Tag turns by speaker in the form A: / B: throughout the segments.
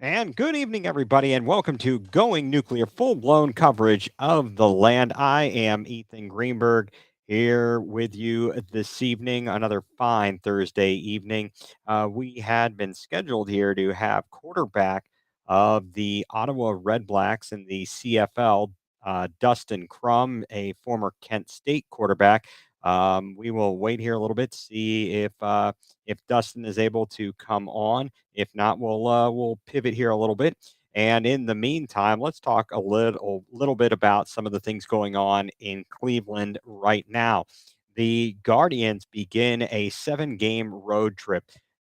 A: And good evening, everybody, and welcome to Going Nuclear, full blown coverage of the land. I am Ethan Greenberg here with you this evening, another fine Thursday evening. We had been scheduled here to have quarterback of the Ottawa Red Blacks in the CFL, Dustin Crum, a former Kent State quarterback. We will wait here a little bit to see if Dustin is able to come on. If not, we'll pivot here a little bit. And in the meantime, let's talk a little bit about some of the things going on in Cleveland right now. The Guardians begin a 7-game road trip,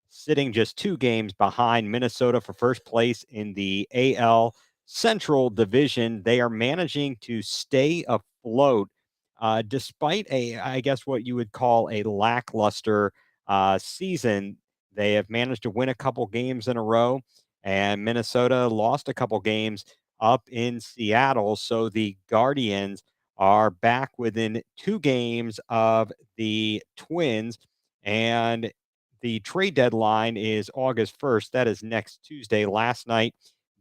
A: sitting just 2 games behind Minnesota for first place in the AL Central Division. They are managing to stay afloat despite I guess, what you would call a lackluster season. They have managed to win a couple games in a row, and Minnesota lost a couple games up in Seattle. So the Guardians are back within 2 games of the Twins, and the trade deadline is August 1st. That is next Tuesday. Last night,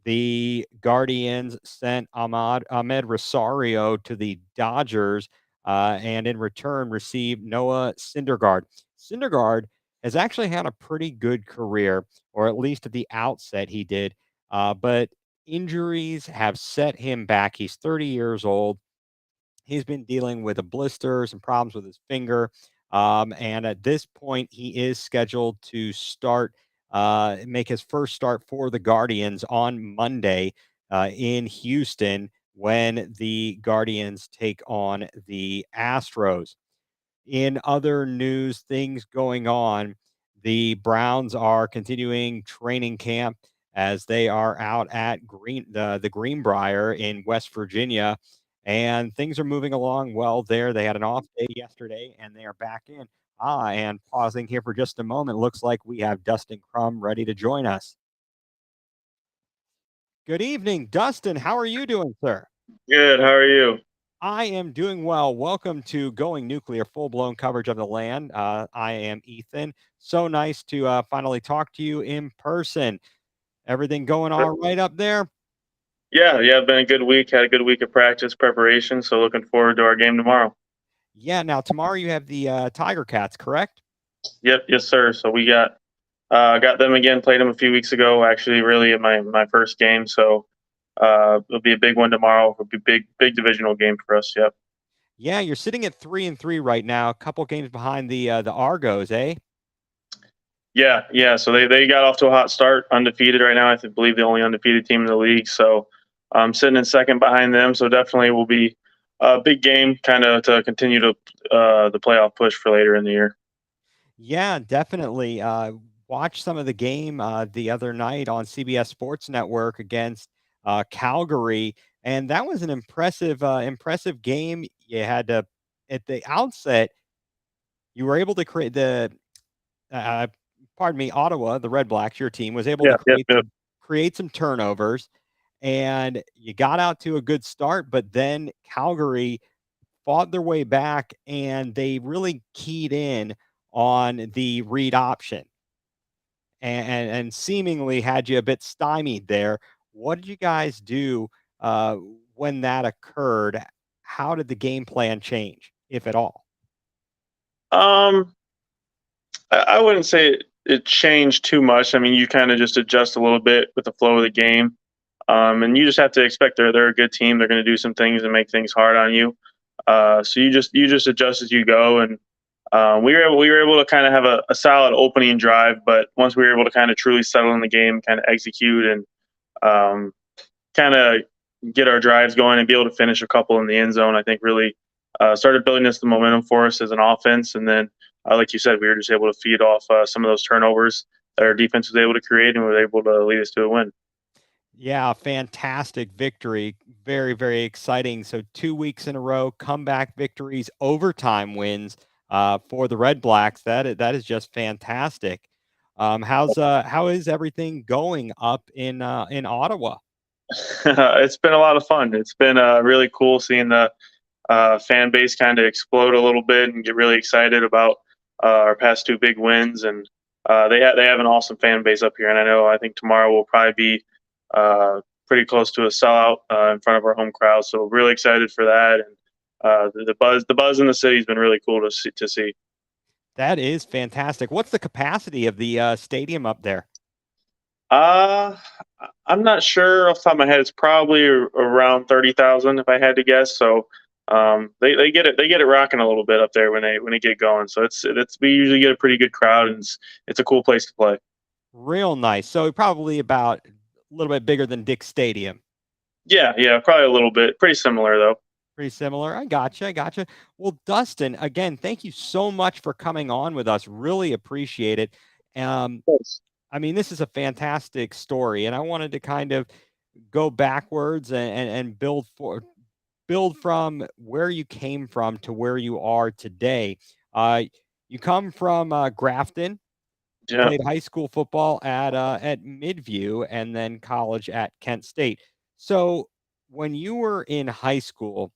A: the Guardians sent Ahmed Rosario to the Dodgers, and in return received Noah Syndergaard. Syndergaard has actually had a pretty good career, or at least at the outset he did. But injuries have set him back. He's 30 years old. He's been dealing with a blister, some problems with his finger. And at this point, he is scheduled to make his first start for the Guardians on Monday in Houston when the Guardians take on the Astros. In other news, things going on, the Browns are continuing training camp as they are out at the Greenbrier in West Virginia, and things are moving along well there. They had an off day yesterday, and they are back in. And pausing here for just a moment, looks like we have Dustin Crum ready to join us. Good evening, Dustin. How are you doing, sir?
B: Good. How are you?
A: I am doing well. Welcome to Going Nuclear, full blown coverage of the land. I am Ethan. So nice to finally talk to you in person. Everything going all right up there?
B: Yeah. Been a good week. Had a good week of practice preparation. So looking forward to our game tomorrow.
A: Yeah. Now, tomorrow you have the Tiger Cats, correct?
B: Yep. Yes, sir. So we got them again. Played them a few weeks ago. Actually, really in my first game. So it'll be a big one tomorrow. It'll be big divisional game for us. Yep.
A: Yeah. You're sitting at 3-3 right now, a couple games behind the Argos, eh?
B: Yeah. So they got off to a hot start, undefeated right now. Believe the only undefeated team in the league. So I'm sitting in second behind them. So definitely will be a big game, kind of to continue to the playoff push for later in the year.
A: Yeah, definitely. Watched some of the game the other night on CBS Sports Network against Calgary, and that was an impressive game. You had to at the outset, you were able to create uh, pardon me, Ottawa, the Red Blacks, your team was able to
B: Yeah. Yep.
A: create some turnovers, and you got out to a good start, but then Calgary fought their way back, and they really keyed in on the read option and seemingly had you a bit stymied there. What did you guys do uh, when that occurred? How did the game plan change, if at all?
B: Um, I wouldn't say it changed too much. I mean, you kind of just adjust a little bit with the flow of the game, and you just have to expect they're a good team. They're going to do some things and make things hard on you. So you just adjust as you go, and we were able to kind of have a solid opening drive. But once we were able to kind of truly settle in the game, kind of execute and um, kind of get our drives going and be able to finish a couple in the end zone, I think really started building this the momentum for us as an offense. And then, like you said, we were just able to feed off some of those turnovers that our defense was able to create, and we were able to lead us to a win.
A: Yeah, fantastic victory. Very, very exciting. So 2 weeks in a row, comeback victories, overtime wins. for the Red Blacks. That is just fantastic. How is everything going up in Ottawa?
B: It's been a lot of fun. It's been really cool seeing the fan base kind of explode a little bit and get really excited about our past two big wins. And they have an awesome fan base up here. And I think tomorrow will probably be pretty close to a sellout in front of our home crowd. So really excited for that. And the buzz in the city has been really cool to see.
A: That is fantastic. What's the capacity of the stadium up there?
B: Uh, I'm not sure off the top of my head. It's probably around 30,000 if I had to guess. So they get it rocking a little bit up there when they get going. So it's we usually get a pretty good crowd, and it's a cool place to play.
A: Real nice. So probably about a little bit bigger than Dick Stadium.
B: Yeah, yeah, probably a little bit. Pretty similar though.
A: Pretty similar. I gotcha. I gotcha. Well, Dustin, again, thank you so much for coming on with us. Really appreciate it. Um,
B: Thanks.
A: I mean, this is a fantastic story, and I wanted to kind of go backwards and build from where you came from to where you are today. Uh, you come from Grafton. You
B: Yeah.
A: played high school football at Midview and then college at Kent State. So when you were in high school,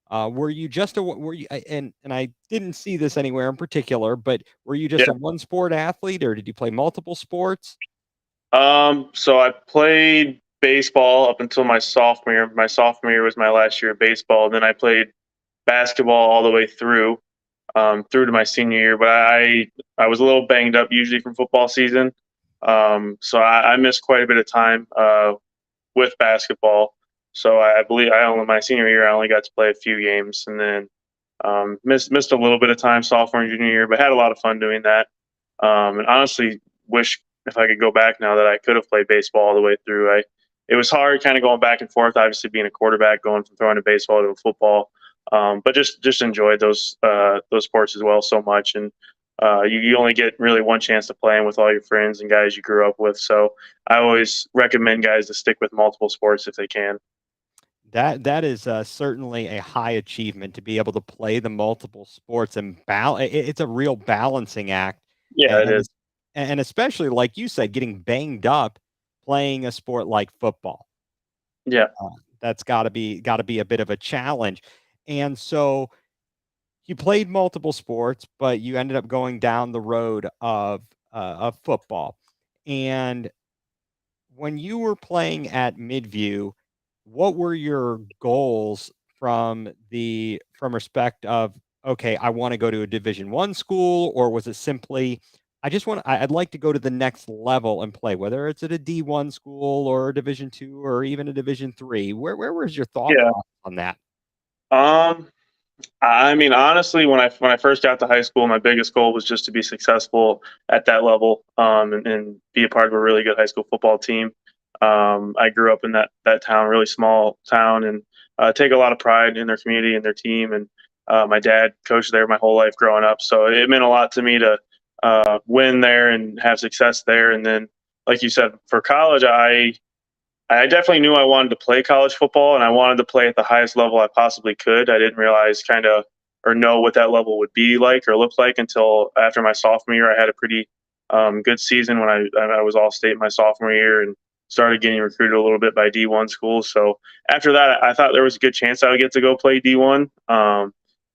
A: were you just a were you and I didn't see this anywhere in particular, but were you just
B: Yeah.
A: a one sport athlete or did you play multiple sports?
B: So I played baseball up until my sophomore year. My sophomore year was my last year of baseball. Then I played basketball all the way through to my senior year. But I was a little banged up usually from football season, so I missed quite a bit of time with basketball. So I believe I only my senior year I only got to play a few games, and then missed a little bit of time sophomore and junior year, but had a lot of fun doing that. And honestly, wish if I could go back now that I could have played baseball all the way through. It was hard, kind of going back and forth. Obviously, being a quarterback, going from throwing a baseball to a football, but just enjoyed those sports as well so much. And you only get really one chance to play them with all your friends and guys you grew up with. So I always recommend guys to stick with multiple sports if they can.
A: That is certainly a high achievement to be able to play the multiple sports and it's a real balancing act,
B: Yeah,
A: and
B: it is.
A: and especially like you said, getting banged up playing a sport like football.
B: Yeah,
A: Uh, that's got to be a bit of a challenge. And so you played multiple sports, but you ended up going down the road of football. And when you were playing at Midview, what were your goals from respect of okay, I want to go to a Division 1 school, or was it simply I'd like to go to the next level and play, whether it's at a D1 school or a Division 2 or even a Division 3. Where was your thought
B: yeah.
A: process on that?
B: Um, I mean, honestly, when I first got to high school, my biggest goal was just to be successful at that level, and be a part of a really good high school football team. I grew up in that town, really small town, and take a lot of pride in their community and their team. And my dad coached there my whole life growing up, so it meant a lot to me to win there and have success there. And then, like you said, for college, I definitely knew I wanted to play college football and I wanted to play at the highest level I possibly could. I didn't realize kind of or know what that level would be like or look like until after my sophomore year. I had a pretty good season when I was all state my sophomore year and started getting recruited a little bit by D1 schools. So after that, I thought there was a good chance I would get to go play D1.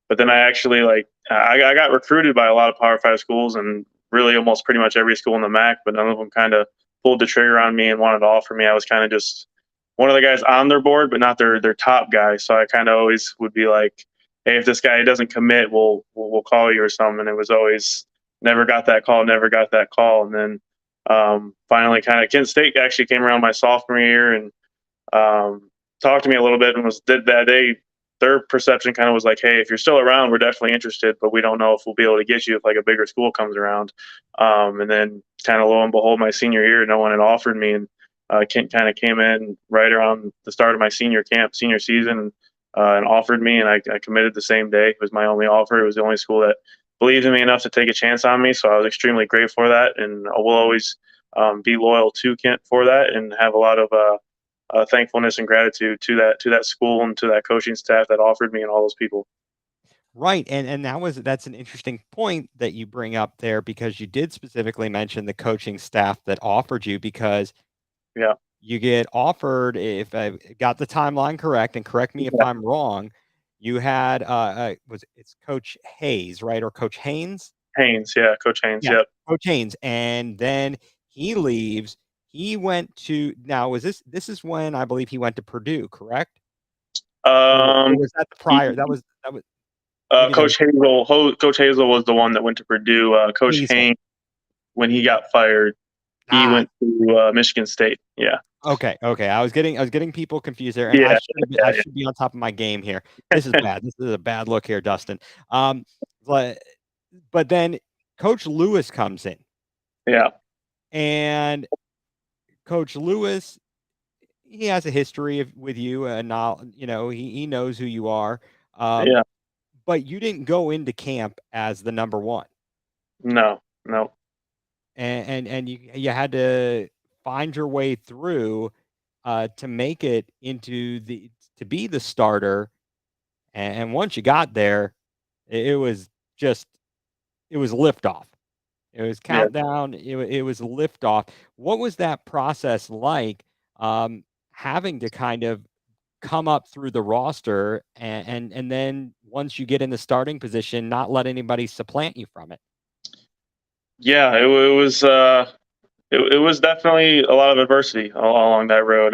B: But then I actually I got recruited by a lot of Power Five schools and really almost pretty much every school in the MAC, but none of them kind of pulled the trigger on me and wanted to offer me. I was kind of just one of the guys on their board, but not their top guy. So I kind of always would be like, "Hey, if this guy doesn't commit, we'll call you or something." And it was always never got that call, never got that call. And then finally, kind of Kent State actually came around my sophomore year and talked to me a little bit and was did that they their perception kind of was like, hey, if you're still around, we're definitely interested, but we don't know if we'll be able to get you if like a bigger school comes around. And then kind of lo and behold, my senior year, no one had offered me, and Kent kind of came in right around the start of my senior season, and offered me, and I committed the same day. It was my only offer. It was the only school that believed in me enough to take a chance on me, so I was extremely grateful for that, and I will always be loyal to Kent for that, and have a lot of thankfulness and gratitude to that school and to that coaching staff that offered me and all those people.
A: Right, and that's an interesting point that you bring up there because you did specifically mention the coaching staff that offered you because
B: Yeah,
A: you get offered, if I got the timeline correct, and correct me if
B: yeah,
A: I'm wrong, you had, it's Coach Hayes, right, or Coach Haynes?
B: Haynes, yeah, Coach Haynes,
A: Yes,
B: yep.
A: Coach Haynes, and then he leaves. He went to now was this is when I believe he went to Purdue, correct? Or
B: Um,
A: was that the
B: he,
A: prior? That was maybe that was
B: Coach Hazel was the one that went to Purdue. Coach
A: Hazel.
B: Haynes, when he got fired, he
A: Ah,
B: went to Michigan State. Yeah,
A: okay, okay. I was getting people confused there, and
B: yeah,
A: I
B: yeah,
A: should be on top of my game here. This is bad. This is a bad look here, Dustin. Um, but but then Coach Lewis comes in,
B: yeah,
A: and Coach Lewis, he has a history with you, and now he knows who you are. Um,
B: yeah.
A: but you didn't go into camp as the number one,
B: No, no.
A: and you had to find your way through to make it into the to be the starter. And once you got there, it was just it was liftoff. It was
B: Yeah,
A: countdown. It was liftoff. What was that process like? Having to kind of come up through the roster, and then once you get in the starting position, not let anybody supplant you from it.
B: yeah. It was definitely a lot of adversity along that road.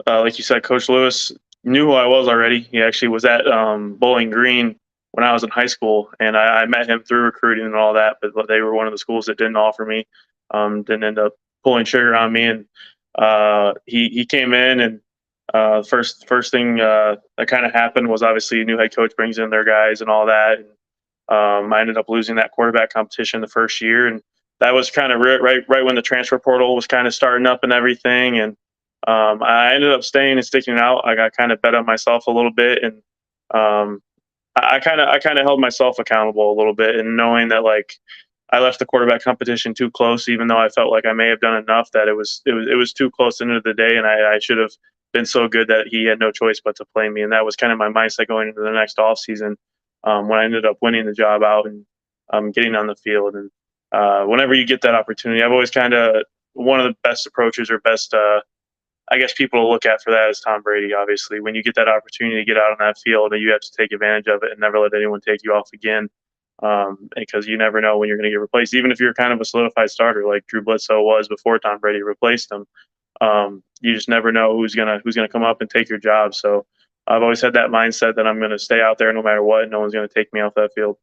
B: Like you said, Coach Lewis knew who I was already. He actually was at Bowling Green when I was in high school, and I met him through recruiting and all that. But they were one of the schools that didn't offer me, didn't end up pulling trigger on me. And he came in, and first thing that kind of happened was obviously a new head coach brings in their guys and all that. And I ended up losing that quarterback competition the first year, and that was kind of right when the transfer portal was kind of starting up and everything. And I ended up staying and sticking out. I got kind of bet on myself a little bit, and um, I kind of held myself accountable a little bit, and knowing that like I left the quarterback competition too close, even though I felt like I may have done enough. That it was too close at the end of the day, and I should have been so good that he had no choice but to play me. And that was kind of my mindset going into the next off season when I ended up winning the job out and getting on the field. And whenever you get that opportunity, I've always kind of one of the best approaches or best I guess people to look at for that is Tom Brady. Obviously, when you get that opportunity to get out on that field, you have to take advantage of it and never let anyone take you off again. Because you never know when you're going to get replaced. Even if you're kind of a solidified starter like Drew Bledsoe was before Tom Brady replaced him, you just never know who's gonna come up and take your job. So I've always had that mindset that I'm going to stay out there no matter what. No one's going to take me off that field.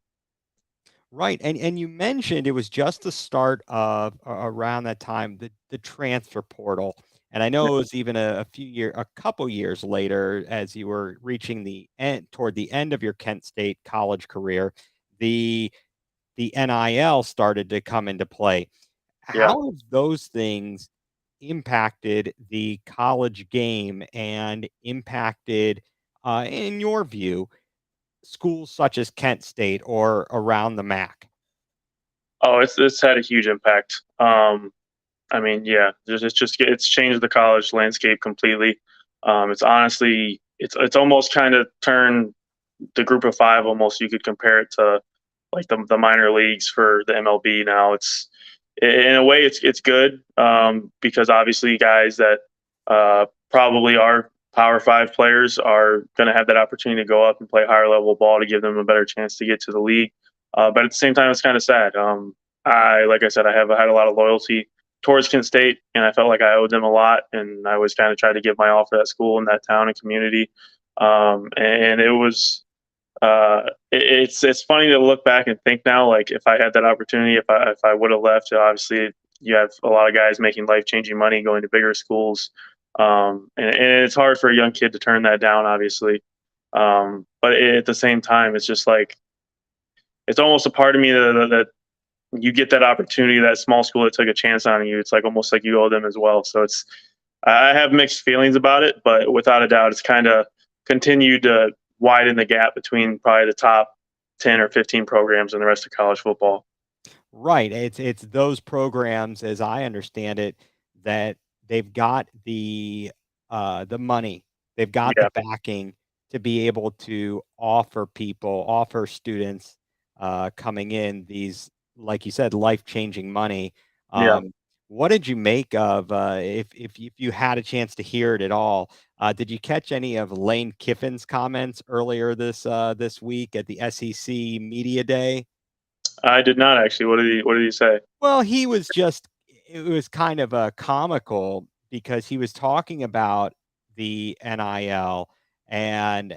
A: Right, and you mentioned it was just the start of around that time, the transfer portal, and I know it was even a couple years later as you were reaching the end toward the end of your Kent State college career, the the NIL started to come into play.
B: Yeah.
A: How have those things impacted the college game and impacted, in your view, schools such as Kent State or around the MAC?
B: Oh, it's had a huge impact. I mean, yeah, it's changed the college landscape completely. It's honestly it's almost kind of turned the group of five, almost you could compare it to like the minor leagues for the MLB now. In a way it's good because obviously guys that probably are Power Five players are going to have that opportunity to go up and play higher level ball to give them a better chance to get to the league. But at the same time, it's kind of sad. Like I said, I have had a lot of loyalty towards Kent State, and I felt like I owed them a lot, and I always kind of tried to give my all for that school and that town and community. And it was it's funny to look back and think now, like if I had that opportunity, if I would have left, obviously you have a lot of guys making life changing money going to bigger schools, and it's hard for a young kid to turn that down, obviously. But at the same time, it's just like it's almost a part of me that you get that opportunity, that small school that took a chance on you. It's like almost like you owe them as well. So I have mixed feelings about it, but without a doubt, it's kind of continued to widen the gap between probably the top 10 or 15 programs and the rest of college football.
A: Right. It's those programs, as I understand it, that they've got the money, they've got the
B: Yeah,
A: backing to be able to offer students coming in these, like you said, life changing money.
B: Yeah.
A: What did you make of, if you had a chance to hear it at all? Did you catch any of Lane Kiffin's comments earlier this week at the SEC Media Day?
B: I did not actually. What did he say?
A: Well, he was just it was kind of, comical because he was talking about the NIL and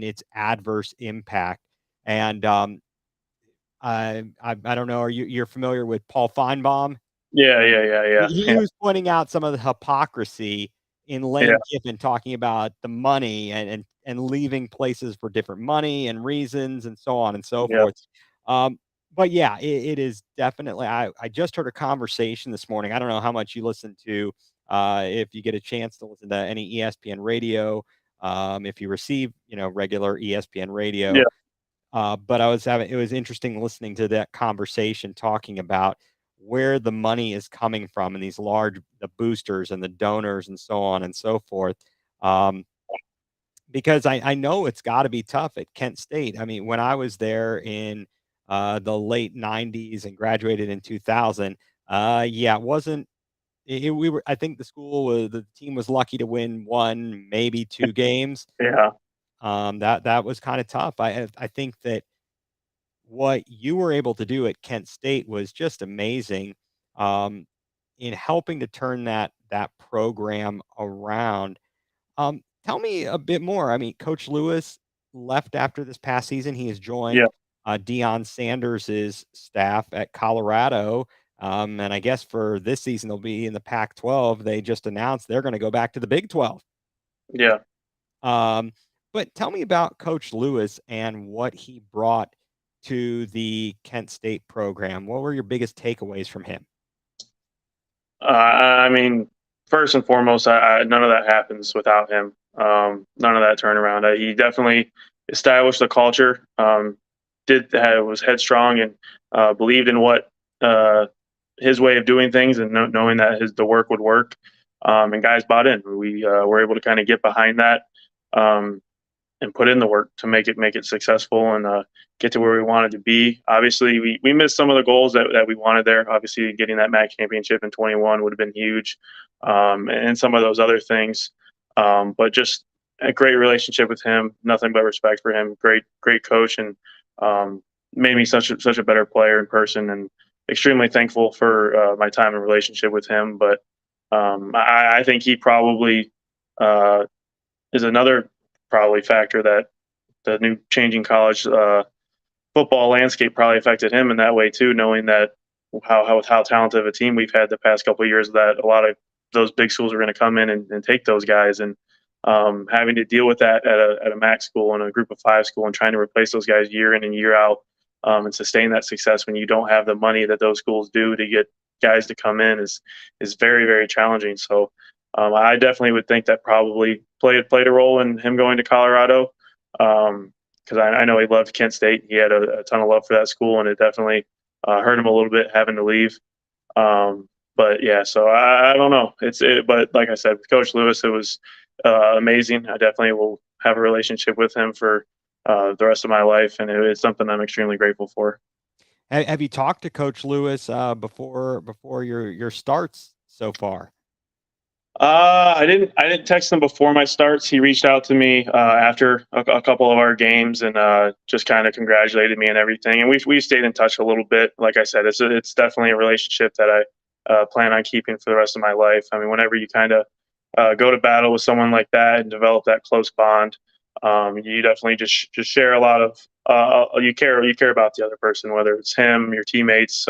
A: its adverse impact, and, I don't know, you're familiar with Paul Feinbaum?
B: Yeah, yeah, yeah, yeah,
A: He
B: yeah,
A: was pointing out some of the hypocrisy in
B: yeah,
A: Lane Kiffin talking about the money and leaving places for different money and reasons and so on and so
B: yeah,
A: forth. Um, but yeah, it is definitely I just heard a conversation this morning. I don't know how much you listen to, if you get a chance to listen to any ESPN radio, if you receive, regular ESPN
B: yeah,
A: radio. But it was interesting listening to that conversation talking about where the money is coming from and the boosters and the donors and so on and so forth. Um, because I know it's got to be tough at Kent State. I mean, when I was there in the late '90s and graduated in 2000, yeah, it wasn't. We were. I think the team was lucky to win one, maybe two games.
B: yeah,
A: That was kind of tough. I think that what you were able to do at Kent State was just amazing, um, in helping to turn that program around. Tell me a bit more. I mean, Coach Lewis left after this past season. He has
B: yeah,
A: joined Deion Sanders's staff at Colorado. And I guess for this season, they'll be in the Pac-12. They just announced they're going to go back to the Big 12.
B: yeah.
A: Um, but tell me about Coach Lewis and what he brought to the Kent State program. What were your biggest takeaways from him?
B: I mean, first and foremost, none of that happens without him. None of that turnaround. He definitely established the culture. Was headstrong and believed in what uh, his way of doing things, and knowing that the work would work. And guys bought in. We were able to kind of get behind that. Um, and put in the work to make it successful and get to where we wanted to be. Obviously, we missed some of the goals that we wanted there. Obviously, getting that MAC championship in 21 would have been huge, and some of those other things. But just a great relationship with him. Nothing but respect for him. Great coach, and made me such a better player in person. And extremely thankful for my time and relationship with him. But I think he probably uh, is another probably factor that the new changing college football landscape probably affected him in that way too, knowing that how talented of a team we've had the past couple of years, that a lot of those big schools are going to come in and take those guys, and having to deal with that at a MAC school and a group of five school and trying to replace those guys year in and year out, and sustain that success when you don't have the money that those schools do to get guys to come in is very challenging. So I definitely would think that probably played a role in him going to Colorado. Because I know he loved Kent State. He had a ton of love for that school, and it definitely hurt him a little bit having to leave. Um, but yeah, so I don't know. But like I said, with Coach Lewis, it was amazing. I definitely will have a relationship with him for the rest of my life, and it's something I'm extremely grateful for.
A: Have you talked to Coach Lewis before your starts so far?
B: I didn't text him before my starts. He reached out to me after a couple of our games and just kind of congratulated me and everything. And we stayed in touch a little bit. Like I said, it's definitely a relationship that I plan on keeping for the rest of my life. I mean, whenever you kind of go to battle with someone like that and develop that close bond, you definitely just share a lot of you care about the other person, whether it's him, your teammates.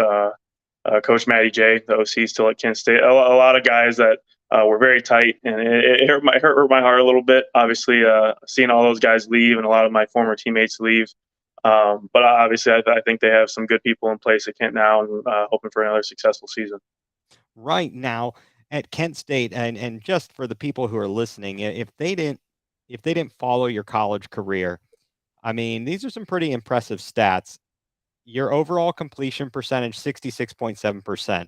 B: Coach Matty J, the OC, still at Kent State. A lot of guys that were very tight, and it hurt my heart a little bit. Obviously, seeing all those guys leave and a lot of my former teammates leave. But obviously, I think they have some good people in place at Kent now, and hoping for another successful season.
A: Right now at Kent State, and just for the people who are listening, if they didn't follow your college career, I mean, these are some pretty impressive stats. Your overall completion percentage, 66.7%.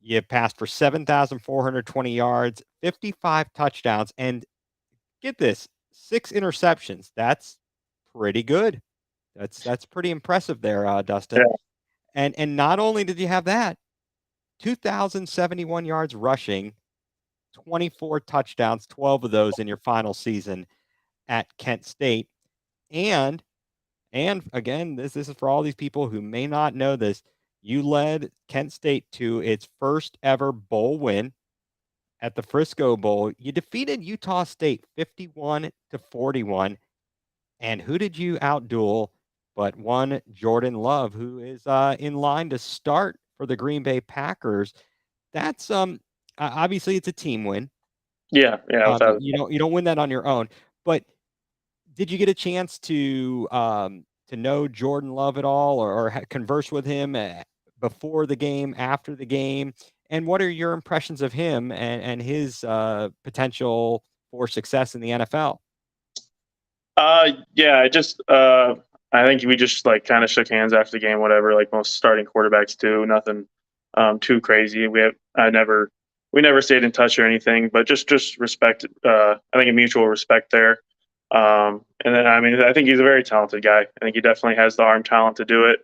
A: You passed for 7,420 yards, 55 touchdowns, and get this, 6 interceptions. That's pretty good. That's pretty impressive there,
B: Yeah,
A: Dustin. And not only did you have that, 2,071 yards rushing, 24 touchdowns, 12 of those in your final season at Kent State. And again, this is for all these people who may not know this. You led Kent State to its first ever bowl win at the Frisco Bowl. You defeated Utah State 51-41. And who did you outduel but one Jordan Love, who is in line to start for the Green Bay Packers? That's obviously it's a team win.
B: yeah, without.
A: You don't win that on your own. But did you get a chance to know Jordan Love at all, or converse with him before the game, after the game? And what are your impressions of him and his potential for success in the NFL?
B: Yeah, I think we just like kind of shook hands after the game, whatever, like most starting quarterbacks do. Nothing, too crazy. We never stayed in touch or anything, but just respect. I think a mutual respect there. And then, I mean, I think he's a very talented guy. I think he definitely has the arm talent to do it.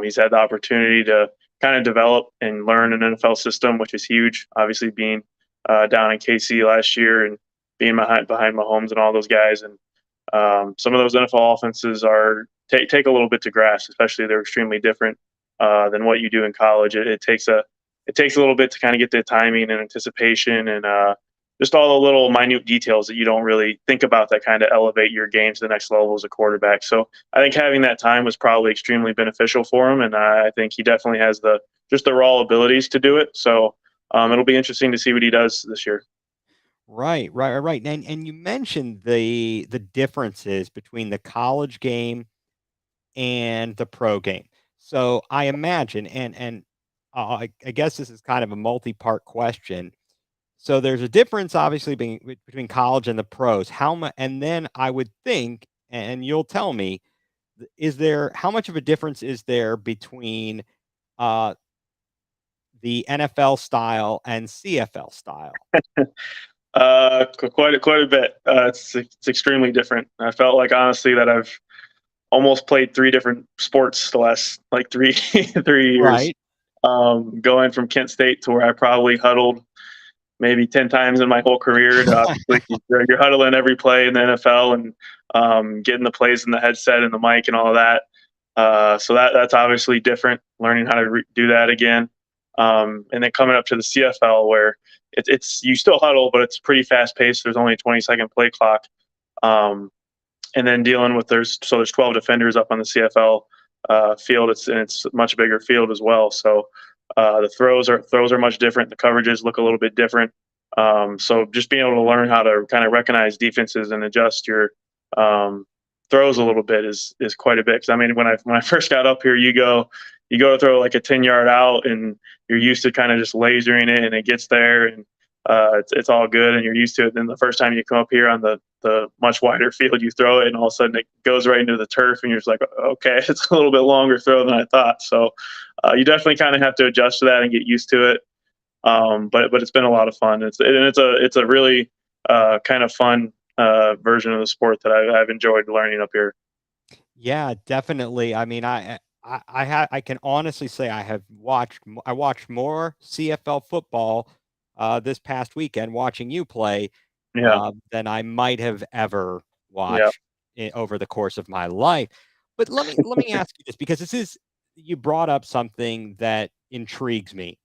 B: He's had the opportunity to kind of develop and learn an NFL system, which is huge. Obviously, being down in KC last year and being behind Mahomes and all those guys, and some of those NFL offenses are take a little bit to grasp, especially they're extremely different than what you do in college. It takes a little bit to kind of get the timing and anticipation and just all the little minute details that you don't really think about that kind of elevate your game to the next level as a quarterback. So I think having that time was probably extremely beneficial for him, and I think he definitely has the raw abilities to do it. So it'll be interesting to see what he does this year.
A: Right. And you mentioned the differences between the college game and the pro game. So I imagine, I guess this is kind of a multi-part question. So there's a difference, obviously, between college and the pros. How much? And then I would think, and you'll tell me, is there how much of a difference is there between uh, the NFL style and CFL style?
B: Quite a bit. It's extremely different. I felt like honestly that I've almost played three different sports the last like three 3 years.
A: Right.
B: Going from Kent State to where I probably huddled maybe 10 times in my whole career. To obviously, you're huddling every play in the NFL and getting the plays in the headset and the mic and all of that. So that's obviously different. Learning how to do that again, and then coming up to the CFL where it's you still huddle, but it's pretty fast paced. There's only a 20-second play clock, um, and then dealing with there's 12 defenders up on the CFL field. It's a much bigger field as well. So the throws are much different. The coverages look a little bit different. So just being able to learn how to kind of recognize defenses and adjust your um, throws a little bit is quite a bit. Because I mean, when I first got up here, you go to throw like a 10 yard out, and you're used to kind of just lasering it, and it gets there, and it's all good, and you're used to it. Then the first time you come up here on the much wider field, you throw it, and all of a sudden it goes right into the turf, and you're just like, okay, it's a little bit longer throw than I thought. So you definitely kind of have to adjust to that and get used to it. But it's been a lot of fun. It's a really kind of fun version of the sport that I've enjoyed learning up here.
A: Yeah, definitely. I mean, I can honestly say I watched more CFL football this past weekend watching you play
B: Yeah,
A: than I might have ever
B: yeah,
A: watched over the course of my life. But let me ask you this, because this is you brought up something that intrigues me,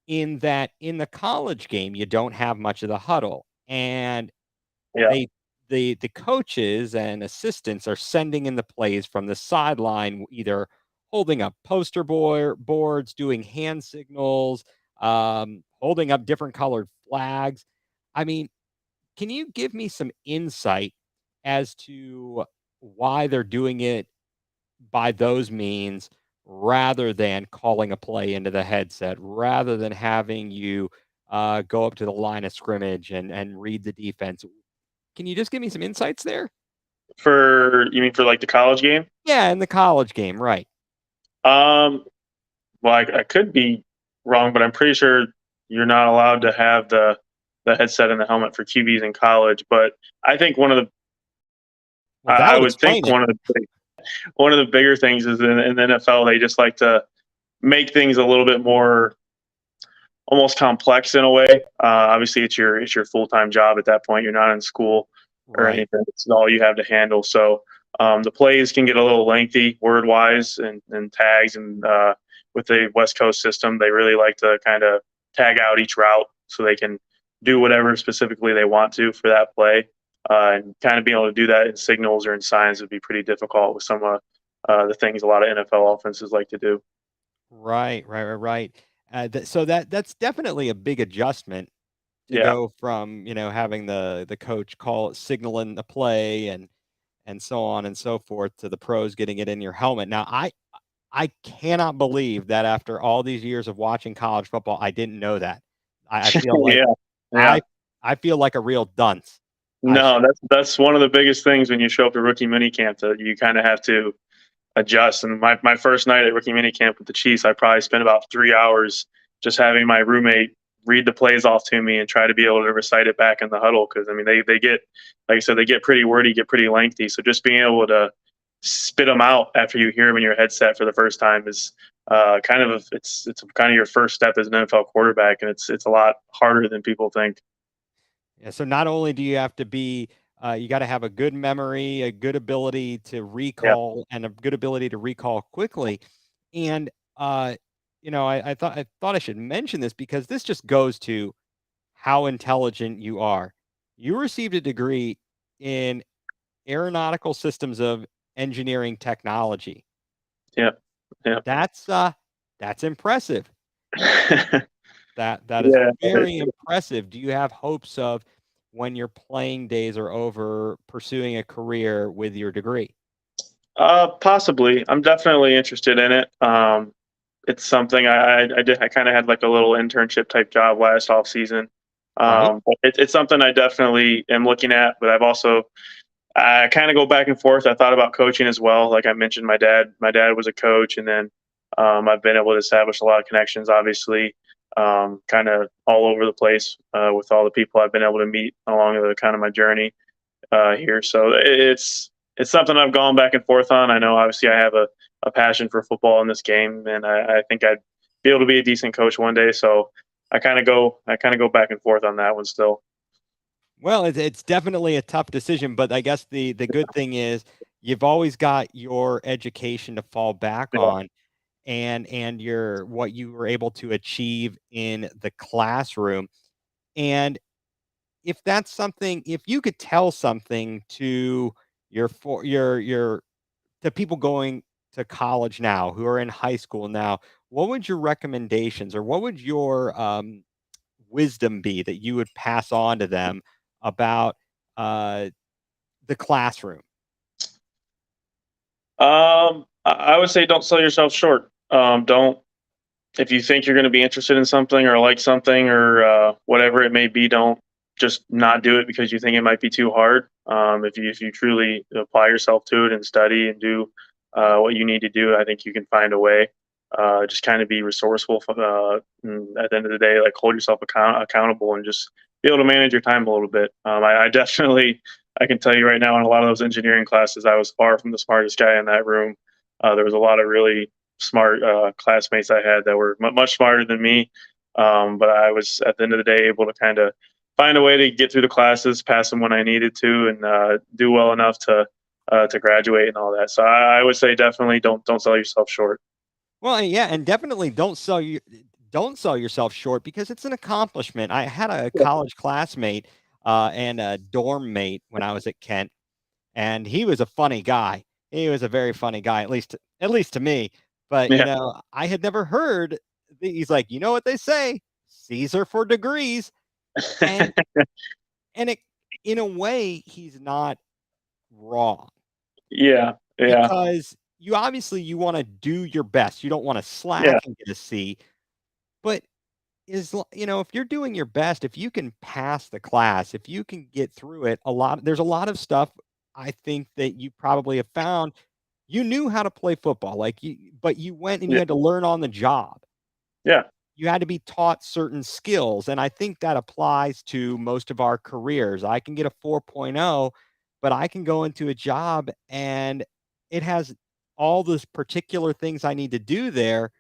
A: in that in the college game you don't have much of the huddle, and
B: yeah.
A: they the coaches and assistants are sending in the plays from the sideline, either holding up boards, doing hand signals, holding up different colored flags. I mean, can you give me some insight as to why they're doing it by those means, rather than calling a play into the headset, rather than having you go up to the line of scrimmage and read the defense? Can you just give me some insights there?
B: For you mean for like the college game?
A: Yeah, in the college game, right.
B: Um, well, I could be wrong, but I'm pretty sure you're not allowed to have the headset and the helmet for QBs in college. But I think
A: Well, that
B: I
A: would
B: would think
A: explain it.
B: one of the bigger things is in the NFL they just like to make things a little bit more almost complex in a way. Obviously, it's your full time job at that point. You're not in school or
A: Right.
B: anything. It's all you have to handle. So the plays can get a little lengthy word wise and tags. And with the West Coast system, they really like to kind of tag out each route so they can do whatever specifically they want to for that play. And kind of being able to do that in signals or in signs would be pretty difficult with some of the things a lot of NFL offenses like to do.
A: Right, right, right, right. So that's definitely a big adjustment to
B: Yeah.
A: go from, having the coach call signaling the play and so on and so forth to the pros getting it in your helmet. Now, I cannot believe that after all these years of watching college football, I didn't know that. I feel like
B: Yeah. Yeah.
A: I I feel like a real dunce. I sh
B: No, that's one of the biggest things when you show up to rookie minicamp that you kind of have to adjust. And my first night at rookie minicamp with the Chiefs, I probably spent about 3 hours just having my roommate read the plays off to me and try to be able to recite it back in the huddle. Because I mean, they get like I said, they get pretty wordy, get pretty lengthy. So just being able to spit them out after you hear them in your headset for the first time is kind of it's kind of your first step as an NFL quarterback, and it's a lot harder than people think.
A: Yeah, so not only do you have to be, you got to have a good memory, a good ability to
B: Yeah,
A: recall, and a good ability to recall quickly. And I thought I should mention this because this just goes to how intelligent you are. You received a degree in aeronautical systems of engineering technology.
B: yeah, yeah.
A: That's impressive. That is
B: Yeah,
A: very impressive. Do you have hopes of when your playing days are over, pursuing a career with your degree?
B: possibly. I'm definitely interested in it. It's something I did. I kind of had like a little internship type job last off season.
A: Right.
B: But it's something I definitely am looking at. But I've also I kind of go back and forth. I thought about coaching as well. Like I mentioned, my dad was a coach, and then I've been able to establish a lot of connections. Obviously, kind of all over the place with all the people I've been able to meet along the kind of my journey here. So it's something I've gone back and forth on. I know obviously I have a passion for football in this game, and I think I'd be able to be a decent coach one day. So I kind of go back and forth on that one still.
A: Well, it's definitely a tough decision, but I guess the good thing is you've always got your education to fall back
B: Yeah,
A: on and your what you were able to achieve in the classroom. And if you could tell something to your to people going to college now who are in high school now, what would your recommendations or what would your wisdom be that you would pass on to them about uh, the classroom?
B: I would say don't sell yourself short. Don't if you think you're going to be interested in something or like something or whatever it may be, don't just not do it because you think it might be too hard. If you truly apply yourself to it and study and do what you need to do, I think you can find a way. Just kind of be resourceful. And at the end of the day, like hold yourself accountable and just be able to manage your time a little bit. I definitely, I can tell you right now, in a lot of those engineering classes, I was far from the smartest guy in that room. There was a lot of really smart classmates I had that were much smarter than me. But I was at the end of the day able to kind of find a way to get through the classes, pass them when I needed to, and do well enough to graduate and all that. So I would say definitely don't sell yourself short.
A: Well, yeah, and definitely don't sell yourself short because it's an accomplishment. I had a
B: Yeah,
A: college classmate and a dorm mate when I was at Kent, and he was a funny guy. He was a very funny guy, at least to me. But
B: yeah,
A: I had never heard. He's like, you know what they say, Caesar for degrees, and it in a way he's not wrong
B: yeah, yeah,
A: because you want to do your best. You don't want to
B: yeah,
A: slack and get a C, but if you're doing your best, if you can pass the class, if you can get through it, there's a lot of stuff I think that you probably have found you knew how to play football, but you went and you
B: yeah,
A: had to learn on the job.
B: yeah.
A: you had to be taught certain skills, and I think that applies to most of our careers. I can get a 4.0, but I can go into a job and it has all those particular things I need to do there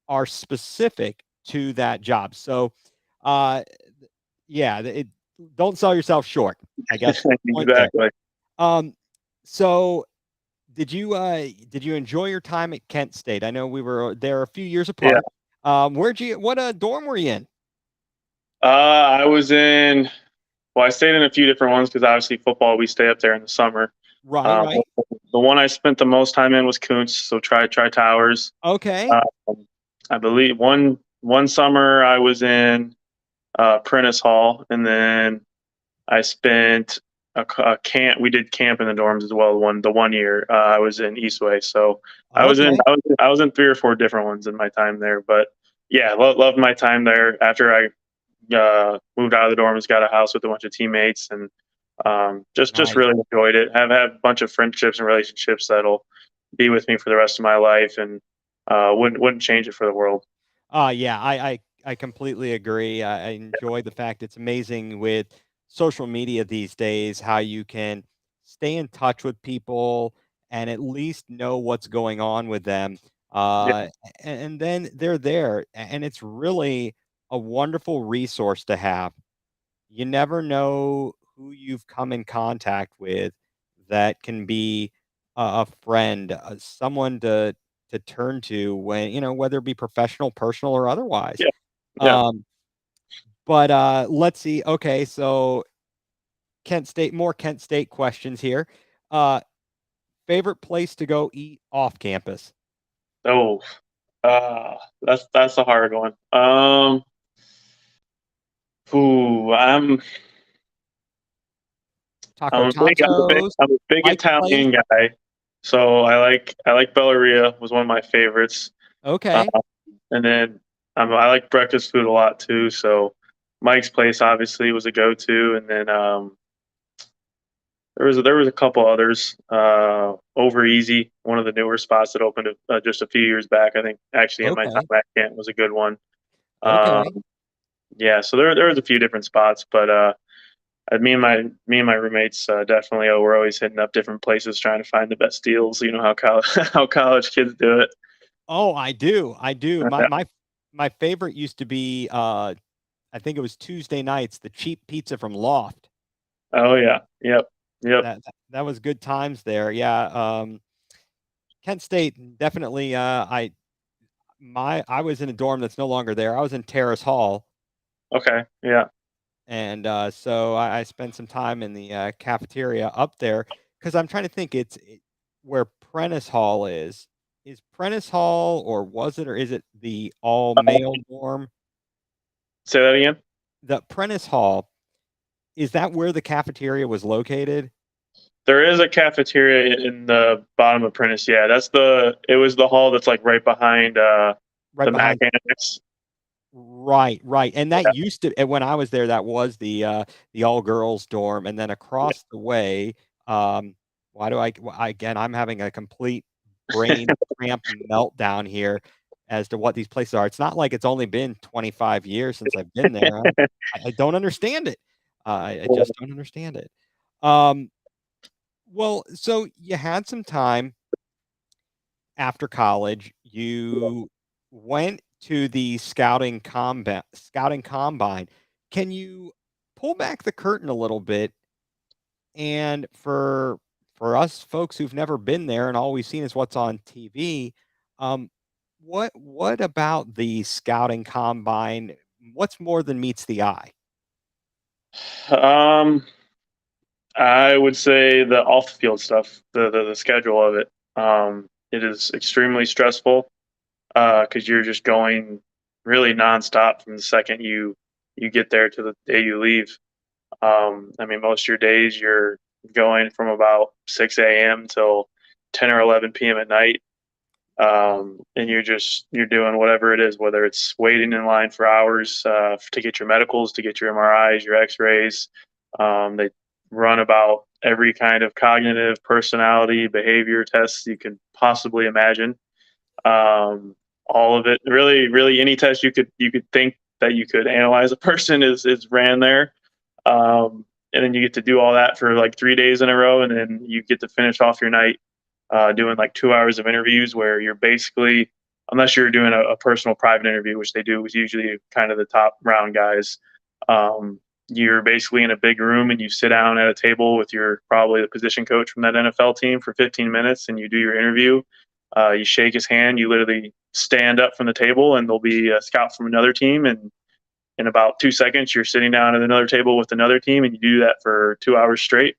A: are specific to that job. So, uh, yeah, don't sell yourself short, I guess, point there.
B: Exactly.
A: Um, so did you enjoy your time at Kent State? I know we were there a few years
B: Yeah.
A: apart. What dorm were you in?
B: I was in. Well, I stayed in a few different ones because obviously football, we stay up there in the summer.
A: Right,
B: Um,
A: right.
B: the one I spent the most time in was Koontz, so try towers.
A: Okay.
B: Um, I believe one summer I was in Prentice Hall, and then I spent a camp. We did camp in the dorms as well. The one year I was in Eastway, so
A: Okay.
B: I was in 3 or 4 different ones in my time there. But yeah, loved my time there. After I moved out of the dorms, got a house with a bunch of teammates, and just
A: Nice.
B: really enjoyed it. Have had a bunch of friendships and relationships that'll be with me for the rest of my life, and wouldn't change it for the world.
A: Yeah, I completely agree. I enjoy the fact it's amazing with social media these days how you can stay in touch with people and at least know what's going on with them.
B: Yeah,
A: And then they're there, and it's really a wonderful resource to have. You never know who you've come in contact with that can be a friend, someone to turn to when, whether it be professional, personal, or otherwise.
B: yeah, yeah.
A: Um, but let's see. Okay, so more Kent State questions here. Uh, favorite place to go eat off campus?
B: Oh, that's a hard one. Ooh,
A: Taco tacos,
B: I'm a big
A: Mike's Place.
B: Italian guy, so I like Belleria was one of my favorites. Uh,
A: Okay,
B: and then I like breakfast food a lot too. So Mike's Place obviously was a go-to, and then there was a couple others. Over Easy, one of the newer spots that opened just a few years back. I think actually in my time
A: okay,
B: at Kent was a good one. Um,
A: okay.
B: yeah, so there was a few different spots, but me and my roommates definitely were always hitting up different places trying to find the best deals. You know how college how college kids do it.
A: Oh, I do. I do.
B: Yeah.
A: My favorite used to be I think it was Tuesday nights, the cheap pizza from Loft.
B: Oh yeah, yep, yep.
A: That was good times there. Yeah. Kent State definitely. I was in a dorm that's no longer there. I was in Terrace Hall,
B: Okay, yeah.
A: and so I spent some time in the cafeteria up there because I'm trying to think. Where Prentice Hall is. Is Prentice Hall, or was it, or is it the all male dorm?
B: Say that again.
A: The Prentice Hall, is that where the cafeteria was located?
B: There is a cafeteria in the bottom of Prentice. Yeah, it was the hall that's like right behind
A: Right
B: the Mac
A: behind.
B: Annex.
A: Right, right, and that
B: Yeah,
A: used to, and when I was there, that was the all-girls dorm, and then across the way, um, why do again, I'm having a complete brain cramp meltdown here as to what these places are. It's not like it's only been 25 years since I've been there. I don't understand it. I just don't understand it. Um, well, so you had some time after college, you went to the scouting combine. Can you pull back the curtain a little bit and for us folks who've never been there and all we've seen is what's on TV, um, what about the scouting combine? What's more than meets the eye?
B: um, I would say the off the field stuff, the schedule of it. It is extremely stressful because you're just going really nonstop from the second you get there to the day you leave. I mean, most of your days you're going from about 6 a.m. till 10 or 11 p.m. at night, and you're doing whatever it is, whether it's waiting in line for hours to get your medicals, to get your MRIs, your X-rays. They run about every kind of cognitive, personality, behavior tests you can possibly imagine. Um, all of it. Really, any test you could think that you could analyze a person is ran there. And then you get to do all that for like 3 days in a row, and then you get to finish off your night doing like 2 hours of interviews where you're basically, unless you're doing a personal private interview, which they do, is usually kind of the top round guys. Um, you're basically in a big room and you sit down at a table with your probably the position coach from that NFL team for 15 minutes and you do your interview. You shake his hand, you literally stand up from the table, and there'll be a scout from another team. And in about 2 seconds, you're sitting down at another table with another team, and you do that for 2 hours straight.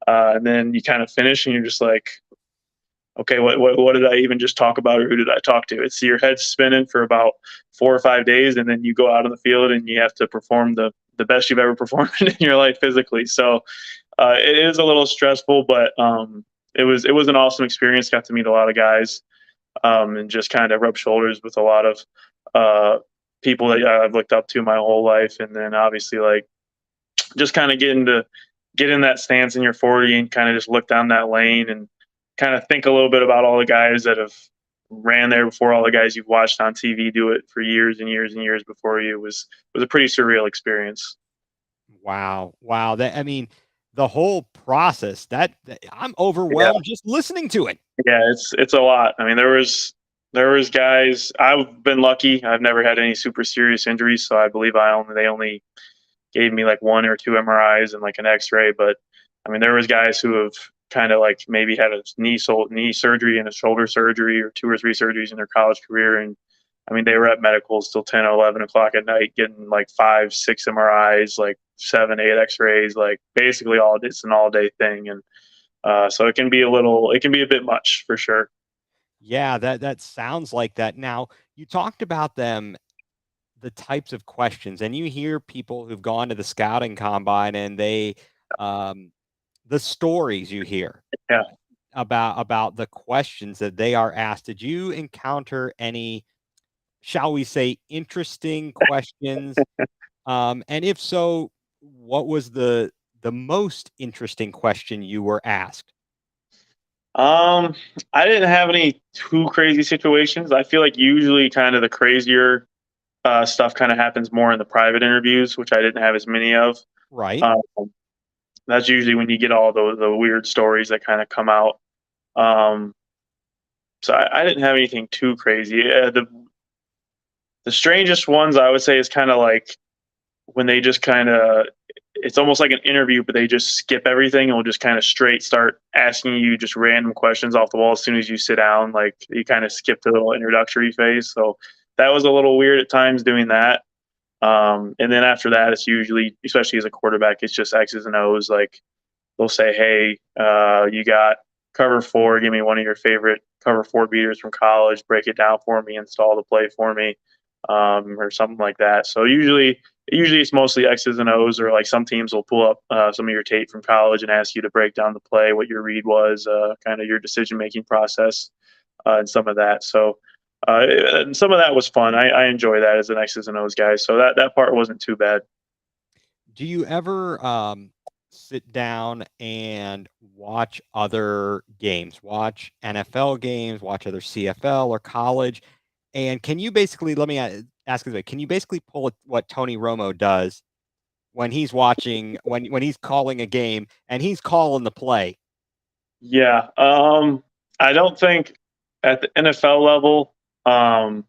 B: And then you kind of finish, and you're just like, okay, what did I even just talk about, or who did I talk to? It's your head's spinning for about 4 or 5 days, and then you go out on the field and you have to perform the best you've ever performed in your life physically. So it is a little stressful, but it was an awesome experience. Got to meet a lot of guys, and just kind of rub shoulders with a lot of people that I've looked up to my whole life, and then obviously like just kind of get in that stance in your 40 and kind of just look down that lane and kind of think a little bit about all the guys that have ran there before, all the guys you've watched on TV do it for years and years and years before you. Was a pretty surreal experience.
A: Wow. Wow. That I mean, the whole process I'm
B: Yeah,
A: overwhelmed just listening to it.
B: yeah, it's a lot. I mean, there was guys. I've been lucky. I've never had any super serious injuries, so I believe they only gave me like one or two MRIs and like an X-ray. But I mean, there was guys who have kind of like maybe had a knee surgery and a shoulder surgery or two or three surgeries in their college career, and I mean they were at medicals till 10 or 11 o'clock at night, getting like 5, 6 MRIs, like 7, 8 X-rays, like basically it's an all day thing, and so it can be a bit much for sure.
A: Yeah, that sounds like that. Now, you talked about the types of questions, and you hear people who've gone to the scouting combine and um the stories you hear
B: Yeah.
A: about the questions that they are asked. Did you encounter any, shall we say, interesting questions? And if so, what was the most interesting question you were asked?
B: Um, I didn't have any too crazy situations. I feel like usually kind of the crazier stuff kind of happens more in the private interviews, which I didn't have as many of.
A: Right.
B: Um, that's usually when you get all the weird stories that kind of come out. Um, so I didn't have anything too crazy. The strangest ones I would say is kind of like when they just kind of, it's almost like an interview, but they just skip everything and will just kind of straight start asking you just random questions off the wall as soon as you sit down. Like you kind of skip the little introductory phase. So that was a little weird at times doing that. And then after that, it's usually, especially as a quarterback, it's just X's and O's. Like they'll say, "Hey, you got cover four. Give me one of your favorite cover four beaters from college. Break it down for me. Install the play for me, or something like that." So usually it's mostly X's and O's, or like some teams will pull up some of your tape from college and ask you to break down the play, what your read was, kind of your decision making process, and some of that. So. And some of that was fun. I enjoy that as an X's and O's guy. So that part wasn't too bad.
A: Do you ever sit down and watch other games, watch NFL games, watch other CFL or college? And can you basically, let me ask this way, can you basically pull what Tony Romo does when he's watching, when he's calling a game and he's calling the play?
B: Yeah. I don't think at the NFL level, um,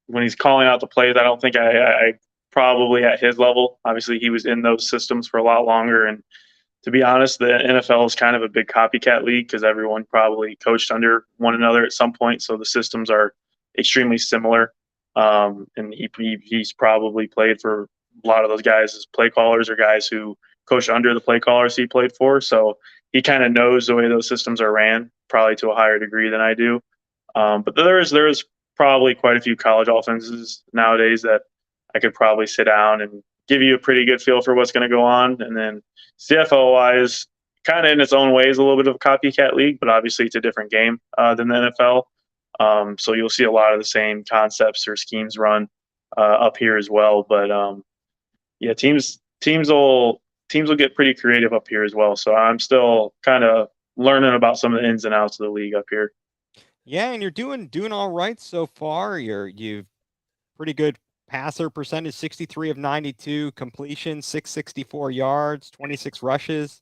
B: when he's calling out the plays, I don't think I probably at his level. Obviously, he was in those systems for a lot longer. And to be honest, the NFL is kind of a big copycat league because everyone probably coached under one another at some point. So the systems are extremely similar. And he's probably played for a lot of those guys as play callers or guys who coached under the play callers he played for. So he kind of knows the way those systems are ran, probably to a higher degree than I do. But there's probably quite a few college offenses nowadays that I could probably sit down and give you a pretty good feel for what's going to go on. And then CFL wise, kind of in its own way is a little bit of a copycat league, but obviously it's a different game than the NFL. So you'll see a lot of the same concepts or schemes run up here as well. But yeah, teams will get pretty creative up here as well. So I'm still kind of learning about some of the ins and outs of the league up here.
A: Yeah, and you're doing all right so far. You've pretty good passer percentage, 63 of 92 completion, 664 yards, 26 rushes,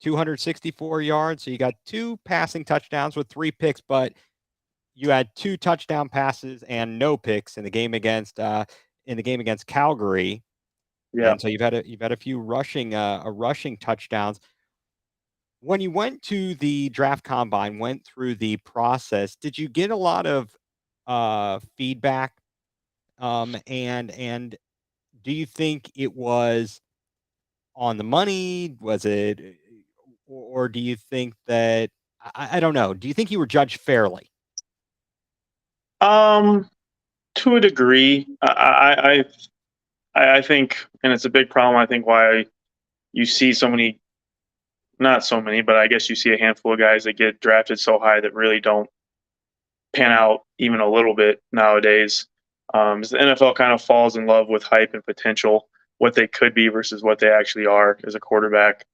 A: 264 yards. So you got two passing touchdowns with three picks, but you had two touchdown passes and no picks in the game against Calgary.
B: Yeah.
A: And so you've had a few rushing touchdowns. When you went to the draft combine, went through the process, did you get a lot of feedback? And do you think it was on the money? Was it, or do you think that I don't know? Do you think you were judged fairly?
B: Um, to a degree, I think, and it's a big problem. I think why you see so many, not so many, but I guess you see a handful of guys that get drafted so high that really don't pan out even a little bit nowadays. Is the NFL kind of falls in love with hype and potential, what they could be versus what they actually are as a quarterback.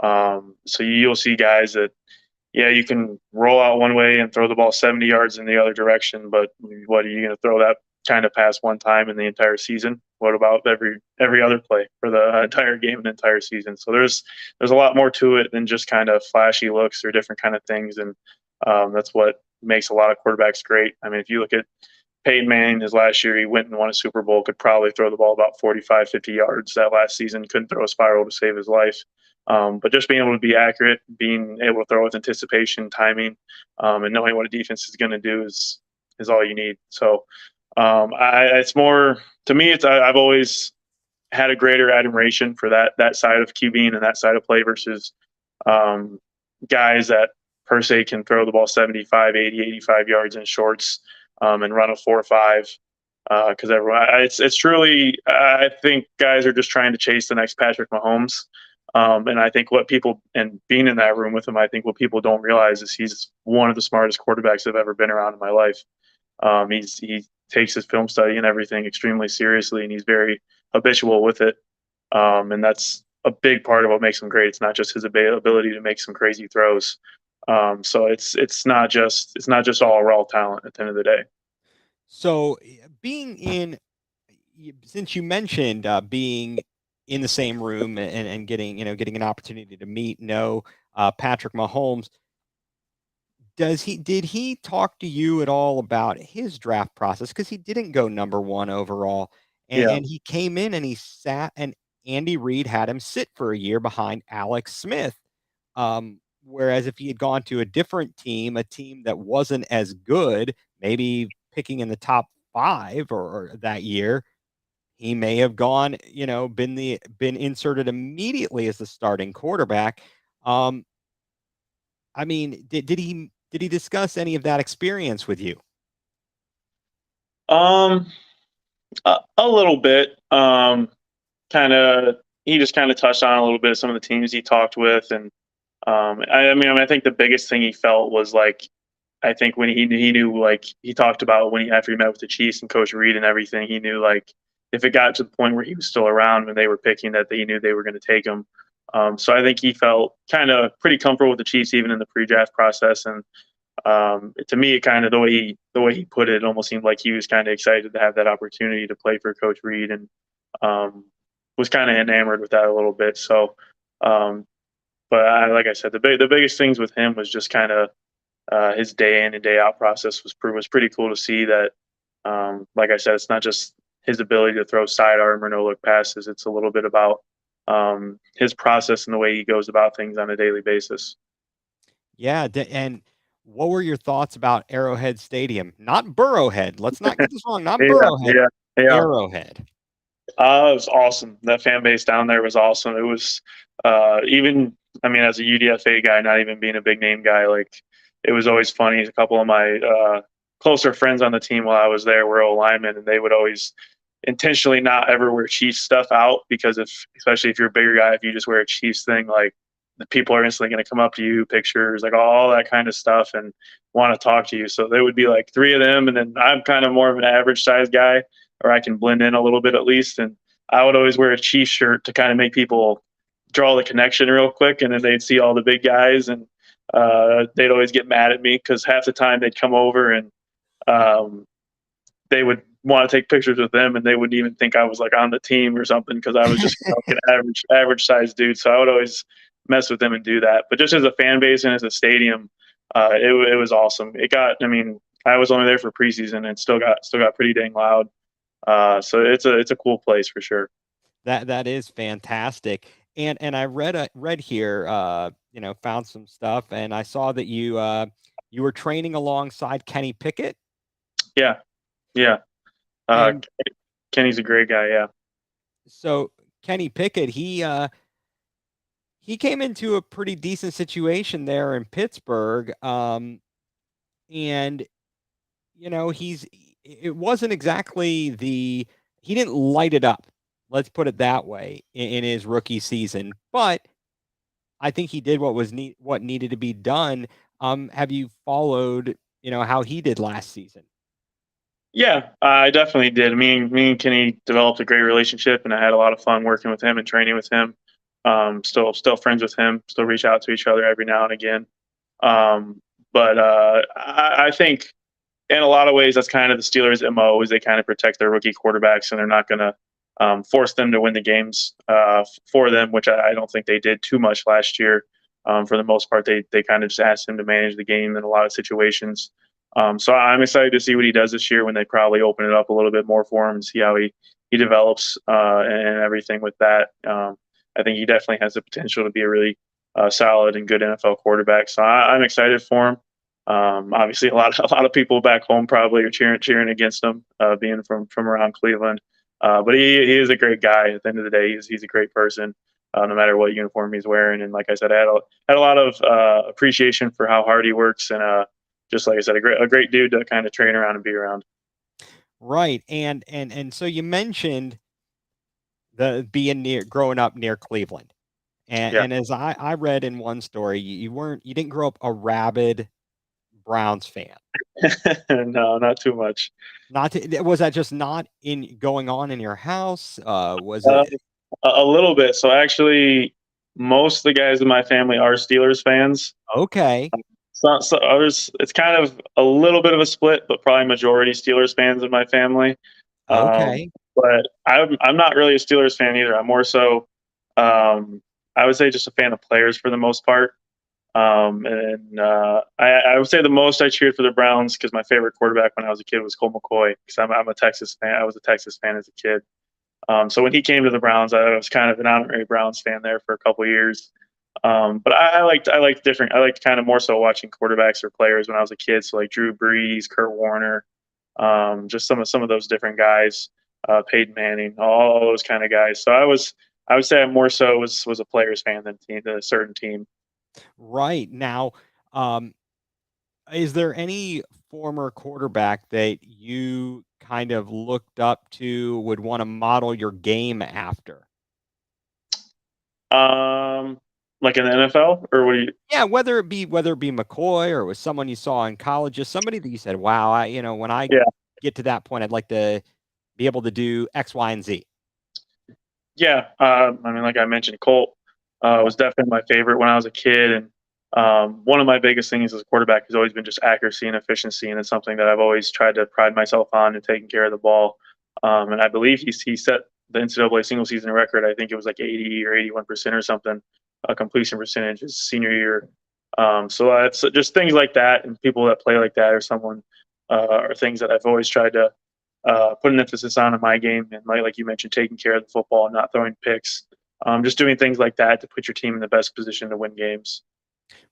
B: So you'll see guys that, yeah, you can roll out one way and throw the ball 70 yards in the other direction, but what are you going to throw that kind of pass one time in the entire season? What about every other play for the entire game and entire season? So there's a lot more to it than just kind of flashy looks or different kind of things, and that's what makes a lot of quarterbacks great. I mean, if you look at Peyton Manning, his last year, he went and won a Super Bowl, could probably throw the ball about 45, 50 yards that last season, couldn't throw a spiral to save his life. But just being able to be accurate, being able to throw with anticipation, timing, and knowing what a defense is going to do is all you need. So it's more to me. I've always had a greater admiration for that side of QBing and that side of play versus um, guys that per se can throw the ball 75, 80, 85 yards in shorts and run a 4.5. Because everyone, it's truly, I think guys are just trying to chase the next Patrick Mahomes. And I think what people, and being in that room with him, I think what people don't realize is he's one of the smartest quarterbacks I've ever been around in my life. He takes his film study and everything extremely seriously, and he's very habitual with it. And that's a big part of what makes him great. It's not just his ability to make some crazy throws. So it's not just all raw talent at the end of the day.
A: So being in since you mentioned being in the same room and getting getting an opportunity to know Patrick Mahomes, did he talk to you at all about his draft process? Because he didn't go number one overall,
B: Yeah.
A: and he came in and he sat, and Andy Reid had him sit for a year behind Alex Smith. Whereas if he had gone to a different team, a team that wasn't as good, maybe picking in the top five or that year, he may have gone, been inserted immediately as the starting quarterback. Um, I mean, did he discuss any of that experience with you?
B: Um, a little bit. Kind of. He just kind of touched on a little bit of some of the teams he talked with, and I think the biggest thing he felt was like I think when he knew like he talked about when he after he met with the Chiefs and Coach Reed and everything, he knew like if it got to the point where he was still around when they were picking that he knew they were going to take him. So I think he felt kind of pretty comfortable with the Chiefs even in the pre-draft process, and to me, it kind of the way he put it, it almost seemed like he was kind of excited to have that opportunity to play for Coach Reed, and um, was kind of enamored with that a little bit. So, um, but like I said, the biggest things with him was just kind of his day in and day out process was pretty cool to see that. Like I said, it's not just his ability to throw sidearm or no look passes. It's a little bit about his process and the way he goes about things on a daily basis.
A: Yeah, and what were your thoughts about Arrowhead Stadium? Not Burrowhead. Let's not get this wrong. Not
B: Yeah,
A: Burrowhead.
B: yeah, yeah.
A: Arrowhead.
B: It was awesome. That fan base down there was awesome. It was even, I mean, as a UDFA guy, not even being a big name guy, like it was always funny. A couple of my closer friends on the team while I was there were O linemen, and they would always intentionally not ever wear Chiefs stuff out because if, especially if you're a bigger guy, if you just wear a Chiefs thing, like the people are instantly going to come up to you, pictures, like all that kind of stuff, and want to talk to you. So there would be like three of them, and then I'm kind of more of an average size guy or I can blend in a little bit at least. And I would always wear a Chiefs shirt to kind of make people draw the connection real quick, and then they'd see all the big guys. And they'd always get mad at me because half the time they'd come over and um, they would want to take pictures with them, and they wouldn't even think I was like on the team or something because I was just like an average sized dude. So I would always mess with them and do that. But just as a fan base and as a stadium, it was awesome. It got, I mean, I was only there for preseason and still got pretty dang loud. So it's a cool place for sure.
A: That is fantastic. And I read here, found some stuff, and I saw that you were training alongside Kenny Pickett.
B: Yeah, yeah. Uh,
A: And
B: Kenny's a great guy. Yeah,
A: so Kenny Pickett, he came into a pretty decent situation there in Pittsburgh. And it wasn't exactly he didn't light it up. Let's put it that way in his rookie season, but I think he did what needed to be done. Have you followed, how he did last season?
B: yeah. I definitely did. Me and Kenny developed a great relationship, and I had a lot of fun working with him and training with him. Still friends with him. Still reach out to each other every now and again. Um, but I think in a lot of ways, that's kind of the Steelers' MO is they kind of protect their rookie quarterbacks, and they're not going to force them to win the games for them, which I don't think they did too much last year. For the most part, they kind of just asked him to manage the game in a lot of situations. So I'm excited to see what he does this year when they probably open it up a little bit more for him and see how he develops and everything with that. I think he definitely has the potential to be a really solid and good NFL quarterback. So I'm excited for him. Obviously, a lot of people back home probably are cheering against him, being from around Cleveland. But he is a great guy. At the end of the day, he's a great person, no matter what uniform he's wearing. And like I said, I had a lot of appreciation for how hard he works, and just like I said, a great dude to kind of train around and be around.
A: Right. And so you mentioned the being near growing up near Cleveland. And,
B: Yeah.
A: and as I read in one story, you didn't grow up a rabid Browns fan.
B: No, not too much.
A: Not to, was that just not in going on in your house? Was
B: Uh,
A: it
B: a little bit. So actually, most of the guys in my family are Steelers fans.
A: okay?
B: So others, it's kind of a little bit of a split, but probably majority Steelers fans in my family. Um,
A: Okay.
B: but I'm not really a Steelers fan either. I'm more so, um, I would say, just a fan of players for the most part. And I would say the most I cheered for the Browns because my favorite quarterback when I was a kid was Colt McCoy because I'm a Texas fan. I was a Texas fan as a kid. So when he came to the Browns, I was kind of an honorary Browns fan there for a couple of years. But I liked kind of more so watching quarterbacks or players when I was a kid. So like Drew Brees, Kurt Warner, just some of those different guys, Peyton Manning, all those kind of guys. So I would say I more so was a players fan than a certain team.
A: Right. Now, um, is there any former quarterback that you kind of looked up to, would want to model your game after?
B: Um, like in the NFL, or what do you?
A: Yeah, whether it be McCoy or it was someone you saw in college, just somebody that you said, "Wow, when I
B: Yeah,
A: get to that point, I'd like to be able to do X, Y, and Z."
B: yeah. I mean, like I mentioned, Colt was definitely my favorite when I was a kid, and one of my biggest things as a quarterback has always been just accuracy and efficiency, and it's something that I've always tried to pride myself on and taking care of the ball. And I believe he set the NCAA single season record. I think it was like 80 or 81% or something, completion percentage his senior year. So it's just things like that, and people that play like that, or someone, are things that I've always tried to put an emphasis on in my game. And like you mentioned, taking care of the football and not throwing picks, just doing things like that to put your team in the best position to win games.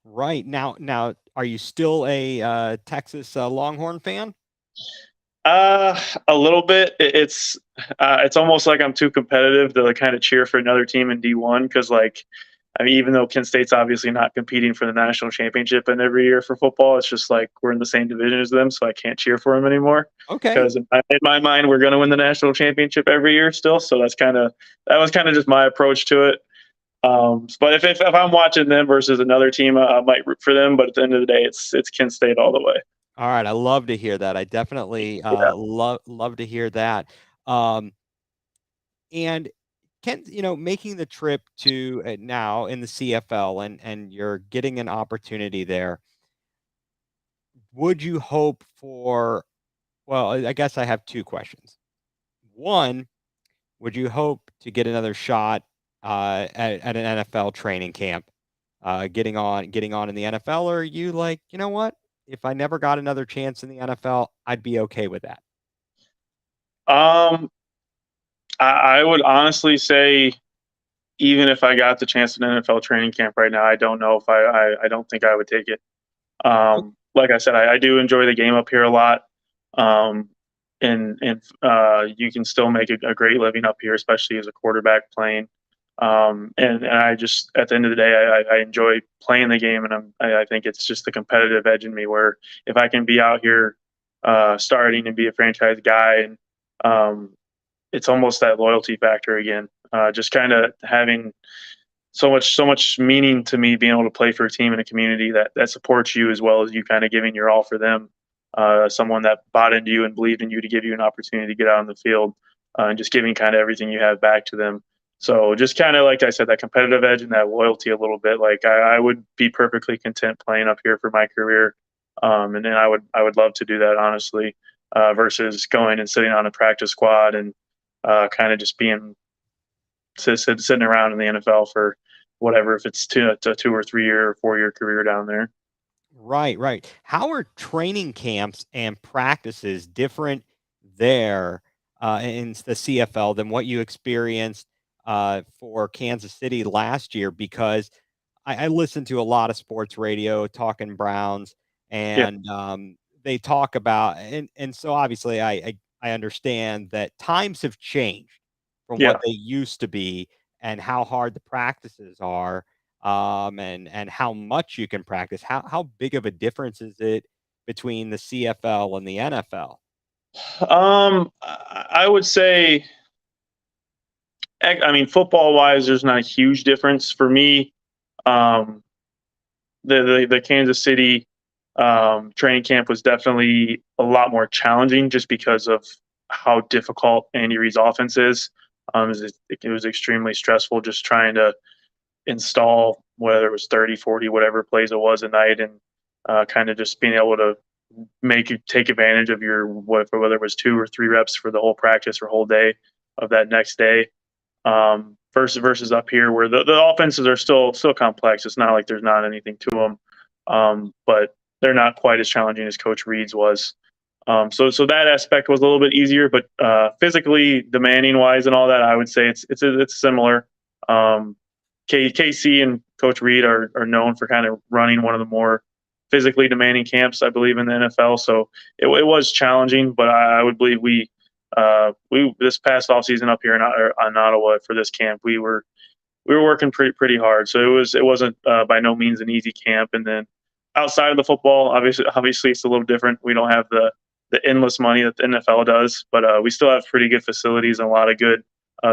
A: Right. Now, are you still a Texas Longhorn fan?
B: A little bit. It's almost like I'm too competitive to like, kind of cheer for another team in D1 because like I mean, even though Kent State's obviously not competing for the national championship and every year for football, it's just like we're in the same division as them, so I can't cheer for them anymore.
A: Okay.
B: Because in my mind, we're going to win the national championship every year still. So that was kind of just my approach to it. But if I'm watching them versus another team, I might root for them. But at the end of the day, it's Kent State all the way.
A: All right. I love to hear that. I definitely
B: Yeah.
A: love to hear that. Um, and can making the trip to now in the CFL, and you're getting an opportunity there. Would you hope for? Well, I guess I have two questions. One, would you hope to get another shot at an NFL training camp, getting on in the NFL, or are you like, you know what? If I never got another chance in the NFL, I'd be okay with that.
B: Um, I would honestly say, even if I got the chance at an NFL training camp right now, I don't know if I don't think I would take it. Like I said, I do enjoy the game up here a lot. Um, and you can still make a great living up here, especially as a quarterback playing. And I just, at the end of the day, I enjoy playing the game, and I think it's just the competitive edge in me where if I can be out here starting and be a franchise guy, and um, it's almost that loyalty factor again. Just kind of having so much meaning to me being able to play for a team in a community that supports you as well as you kind of giving your all for them. Someone that bought into you and believed in you to give you an opportunity to get out on the field, and just giving kind of everything you have back to them. So just kind of like I said, that competitive edge and that loyalty a little bit. Like I would be perfectly content playing up here for my career, and then I would love to do that honestly, versus going and sitting on a practice squad and kind of just being sitting around in the NFL for whatever, if it's a 2 or 3 year or 4 year career down there.
A: Right, right. How are training camps and practices different there in the CFL than what you experienced for Kansas City last year? Because I listen to a lot of sports radio talking Browns,
B: Yeah,
A: and they talk about, and so obviously I understand that times have changed from what
B: yeah.
A: they used to be, and how hard the practices are, and how much you can practice. How big of a difference is it between the CFL and the NFL?
B: I would say, I mean, football wise, there's not a huge difference for me. Um, the Kansas City training camp was definitely a lot more challenging just because of how difficult Andy Reid's offense is. It was extremely stressful just trying to install, whether it was 30, 40, whatever plays it was a night, and kind of just being able to make you take advantage of your whether it was 2 or 3 reps for the whole practice or whole day of that next day. Versus up here where the offenses are still complex. It's not like there's not anything to them, but they're not quite as challenging as Coach Reed's was. So that aspect was a little bit easier, but physically demanding wise and all that, I would say it's similar. Um, KC and Coach Reed are known for kind of running one of the more physically demanding camps, I believe, in the NFL. So it was challenging, but I would believe we this past offseason up here in Ottawa for this camp, we were working pretty hard. So it wasn't by no means an easy camp. And then outside of the football, obviously it's a little different. We don't have the endless money that the NFL does, but we still have pretty good facilities and a lot of good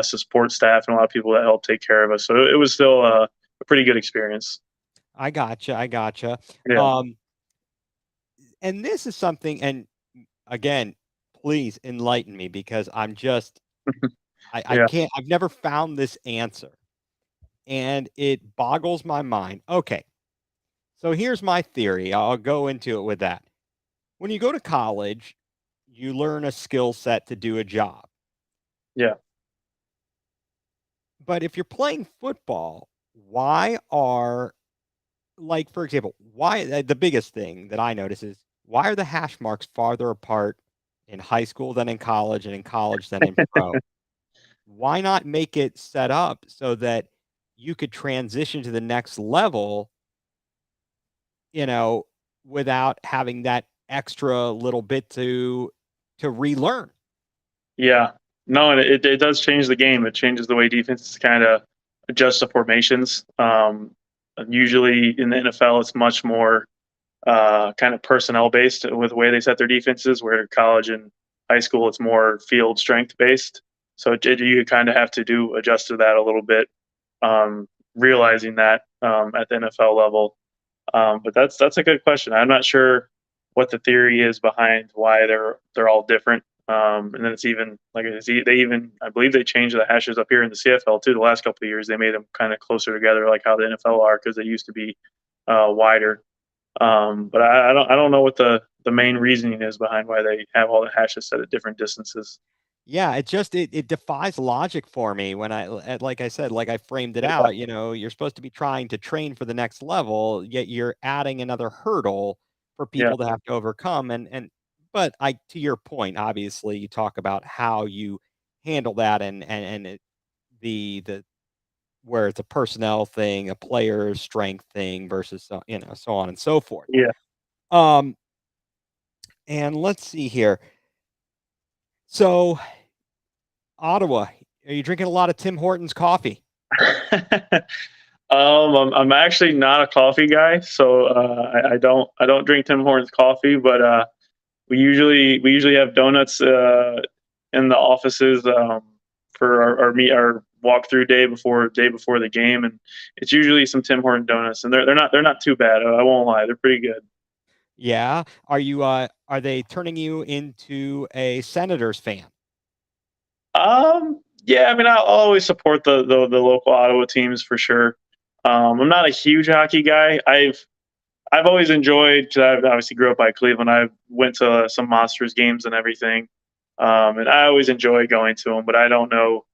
B: support staff and a lot of people that help take care of us. So it was still a pretty good experience.
A: I gotcha. I gotcha.
B: Yeah.
A: Um, and this is something, and again, please enlighten me because I'm just, I
B: Yeah.
A: can't, I've never found this answer, and it boggles my mind. Okay. So here's my theory. I'll go into it with that. When you go to college, you learn a skill set to do a job.
B: Yeah.
A: But if you're playing football, why are, like, for example, why the biggest thing that I notice is why are the hash marks farther apart in high school than in college, and in college than in pro? Why not make it set up so that you could transition to the next level, you know, without having that extra little bit to relearn?
B: Yeah. No, and it does change the game. It changes the way defenses kind of adjust to formations. Usually in the NFL, it's much more kind of personnel based with the way they set their defenses, where college and high school, it's more field strength based. So you kind of have to do adjust to that a little bit, realizing that at the NFL level. But that's a good question. I'm not sure what the theory is behind why they're all different. And then it's even like they even I believe they changed the hashes up here in the CFL too. The last couple of years they made them kind of closer together, like how the NFL are, because they used to be wider. But I don't know what the main reasoning is behind why they have all the hashes set at different distances.
A: Yeah, it defies logic for me when like I said, like I framed it out, you're supposed to be trying to train for the next level, yet you're adding another hurdle for
B: Yeah,
A: people to have to overcome. But to your point, obviously you talk about how you handle that the where it's a personnel thing, a player strength thing versus so on and so forth.
B: yeah.
A: Um, and let's see here. So Ottawa, are you drinking a lot of Tim Hortons coffee?
B: I'm actually not a coffee guy, so I don't drink Tim Hortons coffee, but we usually have donuts in the offices for our walk through day before the game, and it's usually some Tim Horton donuts, and they're not too bad. I won't lie, they're pretty good.
A: Yeah. Are they turning you into a Senators fan?
B: Yeah, I mean, I'll always support the local Ottawa teams for sure. I'm not a huge hockey guy. I've always enjoyed because I obviously grew up by Cleveland. I went to some Monsters games and everything, and I always enjoy going to them. But I don't know.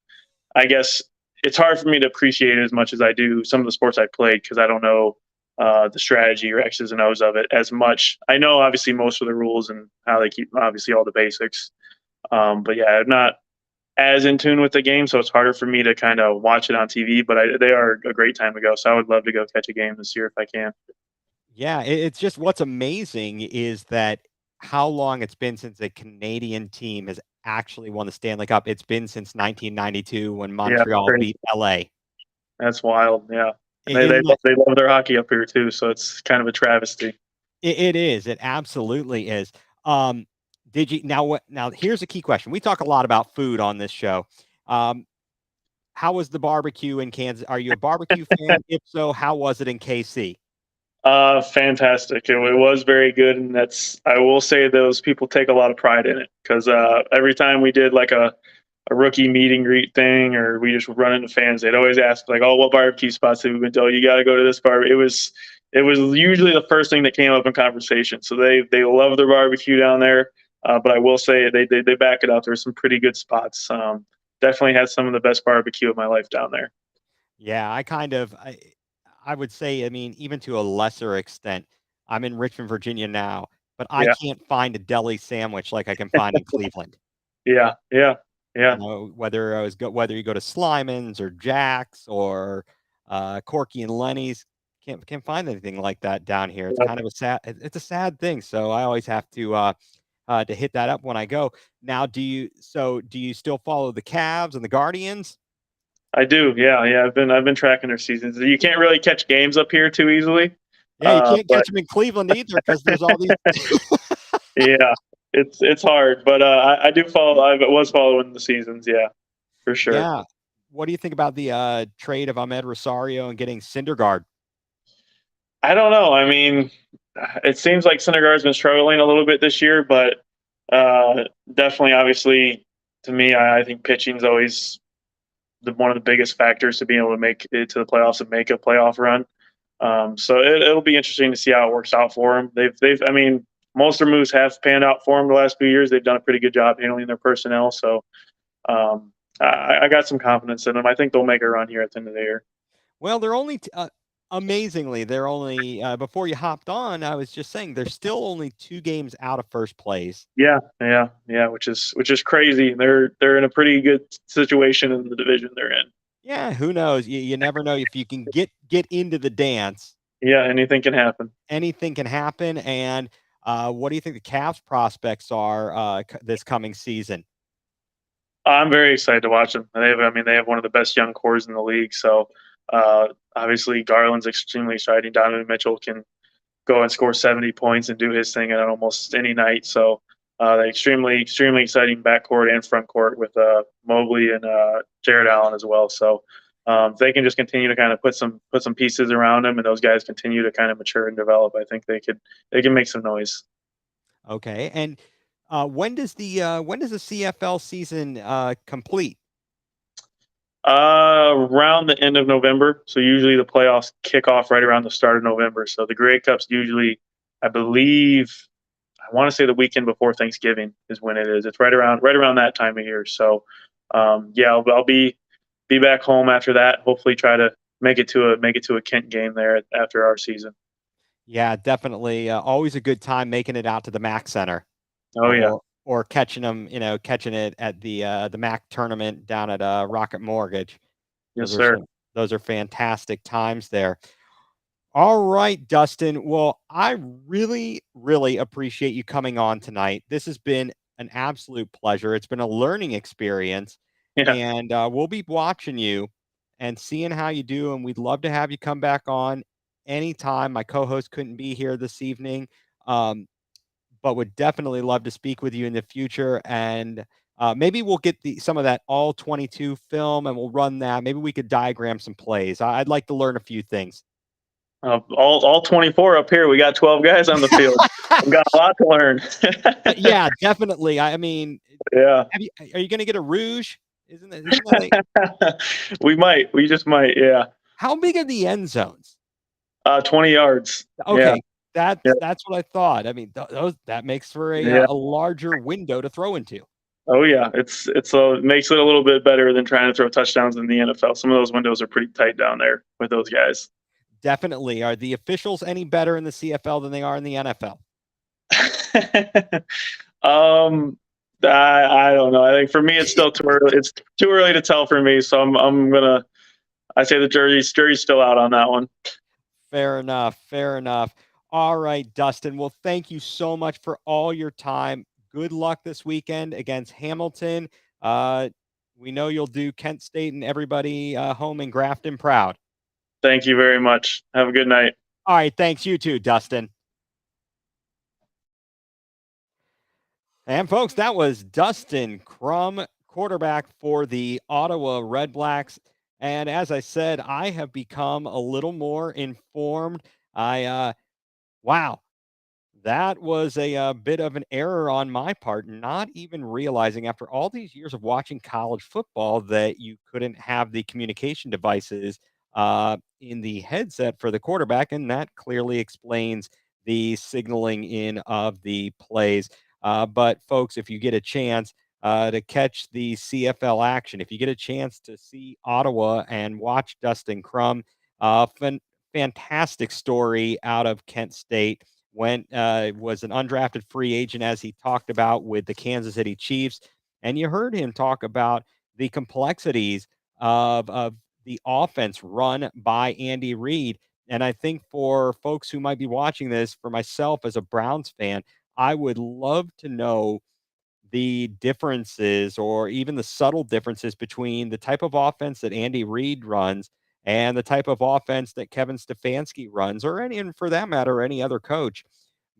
B: I guess it's hard for me to appreciate it as much as I do some of the sports I played because I don't know the strategy or X's and O's of it as much. I know obviously most of the rules and how they keep obviously all the basics. But yeah, I'm not as in tune with the game, so it's harder for me to kind of watch it on TV. But they are a great time to go, so I would love to go catch a game this year if I can.
A: Yeah, it's just what's amazing is that how long it's been since a Canadian team has actually won the Stanley Cup. It's been since 1992 when
B: Yeah,
A: Montreal
B: crazy.
A: beat LA.
B: That's wild. Yeah, and
A: Isn't that
B: they love their hockey up here too, so it's kind of a travesty.
A: it is. It absolutely is. Um, did you now here's a key question. We talk a lot about food on this show. Um, how was the barbecue in Kansas? Are you a barbecue fan? If so, how was it in KC?
B: Fantastic. It was very good, and that's I will say those people take a lot of pride in it because every time we did like a rookie meet and greet thing, or we just run into fans, they'd always ask like, "Oh, what barbecue spots have we been to? Oh, you got to go to this bar." It was usually the first thing that came up in conversation. So they love their barbecue down there. But I will say they back it up. There's some pretty good spots. Definitely had some of the best barbecue of my life down there.
A: Yeah, I would say, I mean, even to a lesser extent, I'm in Richmond, Virginia now, but I
B: Yeah,
A: can't find a deli sandwich like I can find in Cleveland.
B: yeah, yeah, yeah.
A: Whether you go to Slyman's or Jack's or Corky and Lenny's, can't find anything like that down here. It's
B: Yeah.
A: kind of it's a sad thing. So I always have to hit that up when I go. Now, do you still follow the Cavs and the Guardians?
B: I do. Yeah, yeah. I've been tracking their seasons. You can't really catch games up here too easily.
A: Yeah, you can't
B: But
A: catch them in Cleveland either because there's all these.
B: yeah, it's hard. But I do follow. I was following the seasons. Yeah, for sure.
A: Yeah. What do you think about the trade of Ahmed Rosario and getting Syndergaard?
B: I don't know. I mean, it seems like Syndergaard's been struggling a little bit this year, but definitely, obviously, to me, I think pitching's always one of the biggest factors to being able to make it to the playoffs and make a playoff run. So it'll be interesting to see how it works out for them. I mean, most of their moves have panned out for them the last few years. They've done a pretty good job handling their personnel. So I got some confidence in them. I think they'll make a run here at the end of the year.
A: Well, amazingly, they're only before you hopped on. I was just saying they're still only 2 games out of first place.
B: Yeah, yeah, yeah. Which is crazy. They're in a pretty good situation in the division they're in.
A: Yeah, who knows? You never know if you can get into the dance.
B: Yeah, anything can happen.
A: Anything can happen. And what do you think the Cavs prospects are this coming season?
B: I'm very excited to watch them. I mean, they have one of the best young cores in the league. So obviously, Garland's extremely exciting. Donovan Mitchell can go and score 70 points and do his thing on almost any night. So they extremely exciting backcourt and front court with Mobley and Jared Allen as well. So if they can just continue to kind of put some pieces around them, and those guys continue to kind of mature and develop, I think they can make some noise.
A: Okay, and When does the CFL season complete?
B: Around the end of November. So usually the playoffs kick off right around the start of November. So the Grey Cup's usually, I believe, I want to say the weekend before Thanksgiving is when it is. It's right around that time of year. So yeah, I'll be back home after that. Hopefully, try to make it to a Kent game there after our season.
A: Yeah, definitely. Always a good time making it out to the Mac Center,
B: Oh yeah,
A: or catching them, catching it at the Mac tournament down at Rocket Mortgage.
B: yes
A: Those are
B: sir.
A: some those are fantastic times there. All right, Dustin. Well, I really, really appreciate you coming on tonight. This has been an absolute pleasure. It's been a learning experience,
B: Yeah,
A: and we'll be watching you and seeing how you do. And we'd love to have you come back on anytime. My co-host couldn't be here this evening, um, but would definitely love to speak with you in the future. And maybe we'll get some of that all 22 film, and we'll run that. Maybe we could diagram some plays. I'd like to learn a few things.
B: all 24 up here. We got 12 guys on the field. I've got a lot to learn.
A: Yeah, definitely. I mean,
B: Yeah,
A: are you gonna get a rouge? Isn't that like
B: we might. We just might. Yeah,
A: how big are the end zones?
B: 20 yards. Yeah,
A: Okay,
B: yeah,
A: that's what I thought. I mean, those that makes for
B: yeah.
A: a larger window to throw into.
B: Oh yeah, it makes it a little bit better than trying to throw touchdowns in the NFL. Some of those windows are pretty tight down there with those guys.
A: Definitely. Are the officials any better in the CFL than they are in the NFL?
B: um, I don't know. I think for me, it's still too early. It's too early to tell for me. So I'm gonna. I say the jury's still out on that one.
A: Fair enough. Fair enough. All right, Dustin. Well, thank you so much for all your time. Good luck this weekend against Hamilton. Uh, we know you'll do Kent State and everybody home in Grafton proud.
B: Thank you very much. Have a good night.
A: All right. Thanks. You too, Dustin. And folks, that was Dustin Crum, quarterback for the Ottawa Redblacks. And as I said, I have become a little more informed. Wow, that was a bit of an error on my part, not even realizing after all these years of watching college football that you couldn't have the communication devices in the headset for the quarterback, and that clearly explains the signaling in of the plays. But folks, if you get a chance to catch the CFL action, if you get a chance to see Ottawa and watch Dustin Crum, fantastic story out of Kent State went was an undrafted free agent as he talked about with the Kansas City Chiefs, and you heard him talk about the complexities of the offense run by Andy Reid. And I think for folks who might be watching this, for myself as a Browns fan, I would love to know the differences or even the subtle differences between the type of offense that Andy Reid runs and the type of offense that Kevin Stefanski runs, or any, and for that matter, any other coach.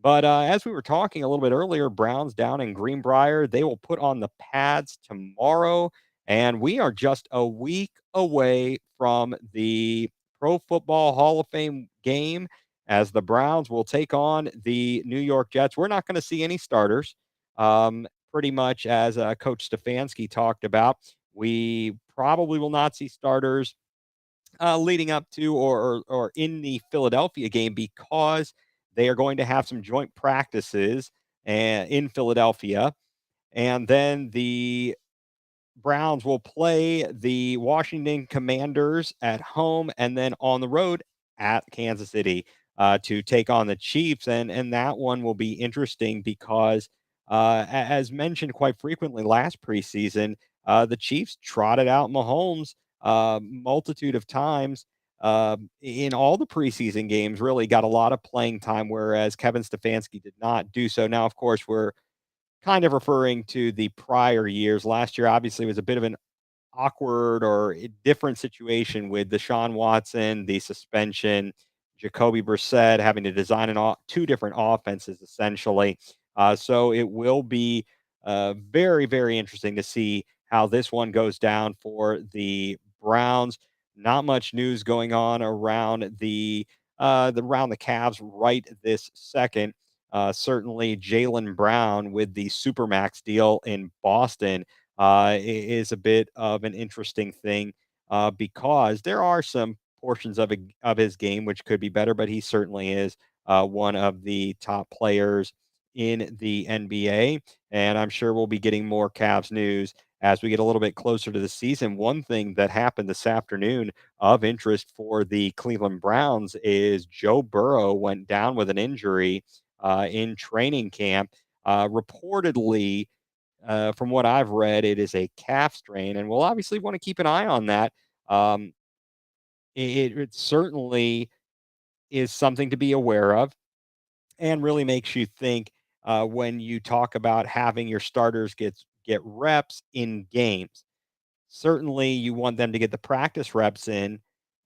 A: But as we were talking a little bit earlier, Browns down in Greenbrier, they will put on the pads tomorrow. And we are just a week away from the Pro Football Hall of Fame game as the Browns will take on the New York Jets. We're not going to see any starters. Pretty much as Coach Stefanski talked about, we probably will not see starters leading up to or in the Philadelphia game because they are going to have some joint practices in Philadelphia, and then the Browns will play the Washington Commanders at home and then on the road at Kansas City to take on the Chiefs. And that one will be interesting because, as mentioned quite frequently last preseason, the Chiefs trotted out Mahomes multitude of times in all the preseason games, really got a lot of playing time, whereas Kevin Stefanski did not do so. Now, of course, we're kind of referring to the prior years. Last year, obviously, was a bit of an awkward or a different situation with Deshaun Watson, the suspension, Jacoby Brissett having to design two different offenses essentially. So it will be very, very interesting to see how this one goes down for the Browns. Not much news going on around the around the Cavs right this second. Certainly, Jalen Brown with the Supermax deal in Boston is a bit of an interesting thing because there are some portions of his game which could be better, but he certainly is one of the top players in the NBA. And I'm sure we'll be getting more Cavs news as we get a little bit closer to the season. One thing that happened this afternoon of interest for the Cleveland Browns is Joe Burrow went down with an injury in training camp. Reportedly, from what I've read, it is a calf strain, and we'll obviously want to keep an eye on that. Um, it certainly is something to be aware of and really makes you think when you talk about having your starters get reps in games. Certainly, you want them to get the practice reps in,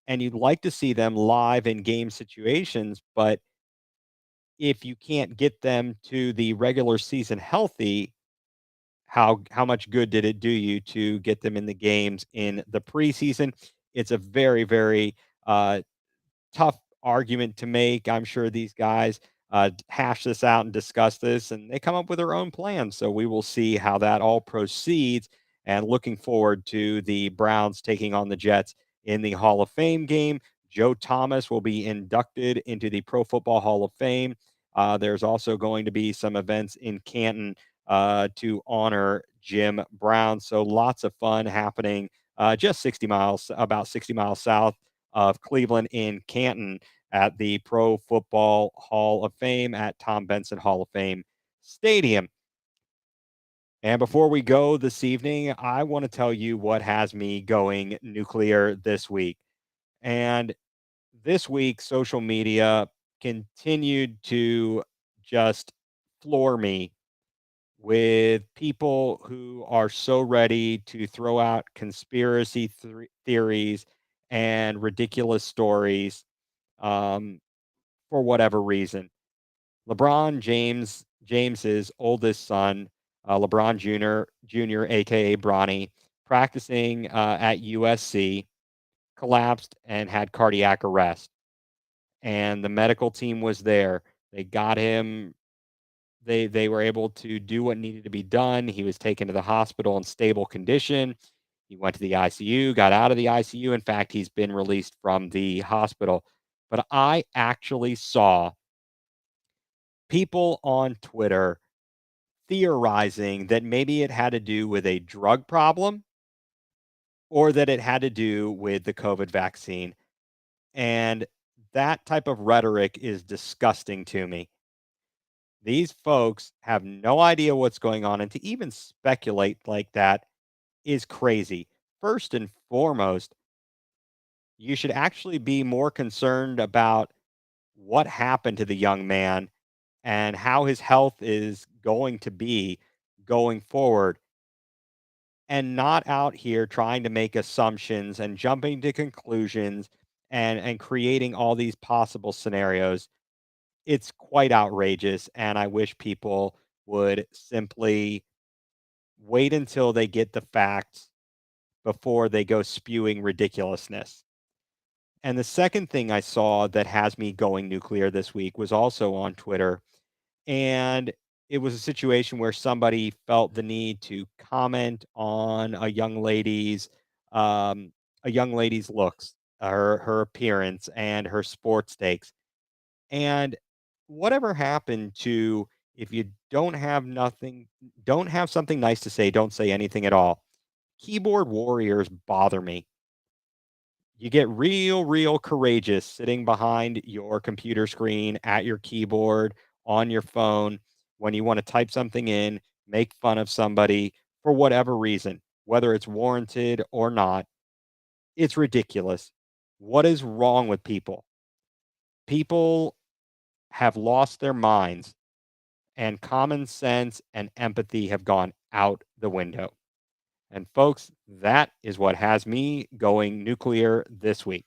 A: and you'd like to see them live in game situations. But if you can't get them to the regular season healthy, how much good did it do you to get them in the games in the preseason? It's a very, very tough argument to make. I'm sure these guys hash this out and discuss this, and they come up with their own plans. So we will see how that all proceeds. And looking forward to the Browns taking on the Jets in the Hall of Fame game. Joe Thomas will be inducted into the Pro Football Hall of Fame. There's also going to be some events in Canton to honor Jim Brown. So lots of fun happening just 60 miles, about 60 miles south of Cleveland in Canton at the Pro Football Hall of Fame at Tom Benson Hall of Fame Stadium. And before we go this evening, I want to tell you what has me going nuclear this week. And this week, social media continued to just floor me with people who are so ready to throw out conspiracy theories and ridiculous stories um, for whatever reason. James's oldest son, LeBron Jr., aka Bronny, practicing at USC, collapsed and had cardiac arrest. And the medical team was there. They got him. They were able to do what needed to be done. He was taken to the hospital in stable condition. He went to the ICU, got out of the ICU. In fact, he's been released from the hospital. But I actually saw people on Twitter theorizing that maybe it had to do with a drug problem or that it had to do with the COVID vaccine. And that type of rhetoric is disgusting to me. These folks have no idea what's going on. And to even speculate like that is crazy. First and foremost, you should actually be more concerned about what happened to the young man and how his health is going to be going forward, and not out here trying to make assumptions and jumping to conclusions and creating all these possible scenarios. It's quite outrageous, and I wish people would simply wait until they get the facts before they go spewing ridiculousness. And the second thing I saw that has me going nuclear this week was also on Twitter. And it was a situation where somebody felt the need to comment on um, a young lady's looks, her appearance, and her sports takes. And whatever happened to if you don't have something nice to say, don't say anything at all. Keyboard warriors bother me. You get real, real courageous sitting behind your computer screen at your keyboard on your phone when you want to type something in, make fun of somebody for whatever reason, whether it's warranted or not. It's ridiculous. What is wrong with people? People have lost their minds, and common sense and empathy have gone out the window. And folks, that is what has me going nuclear this week.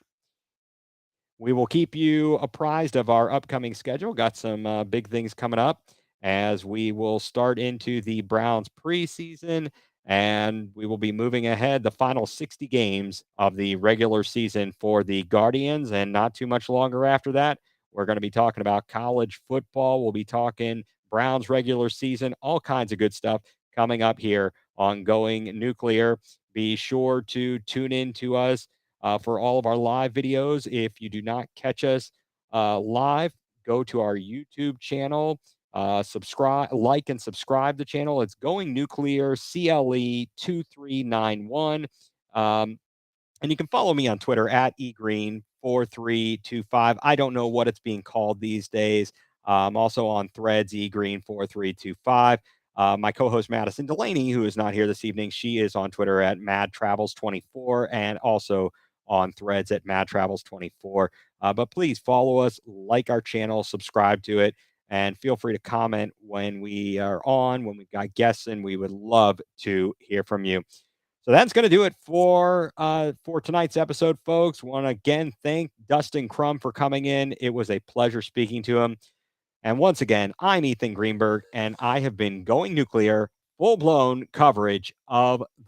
A: We will keep you apprised of our upcoming schedule. Got some big things coming up as we will start into the Browns preseason, and we will be moving ahead the final 60 games of the regular season for the Guardians. And not too much longer after that, We're going to be talking about college football. We'll be talking Browns regular season, all kinds of good stuff coming up here on Going nuCLEar. Be sure to tune in to us for all of our live videos. If you do not catch us live, go to our YouTube channel, subscribe, like, and subscribe the channel. It's Going nuCLEar CLE 2391. And you can follow me on Twitter at egreen4325. I don't know what it's being called these days. Also on Threads, egreen4325. My co-host Madison Delaney, who is not here this evening, she is on Twitter at madtravels24 and also on Threads at madtravels24. But please follow us, like our channel, subscribe to it, and feel free to comment when we are on, when we've got guests, and we would love to hear from you. So that's going to do it for tonight's episode, folks. Want to again thank Dustin Crum for coming in. It was a pleasure speaking to him. And once again, I'm Ethan Greenberg, and I have been Going nuCLEar, full blown coverage of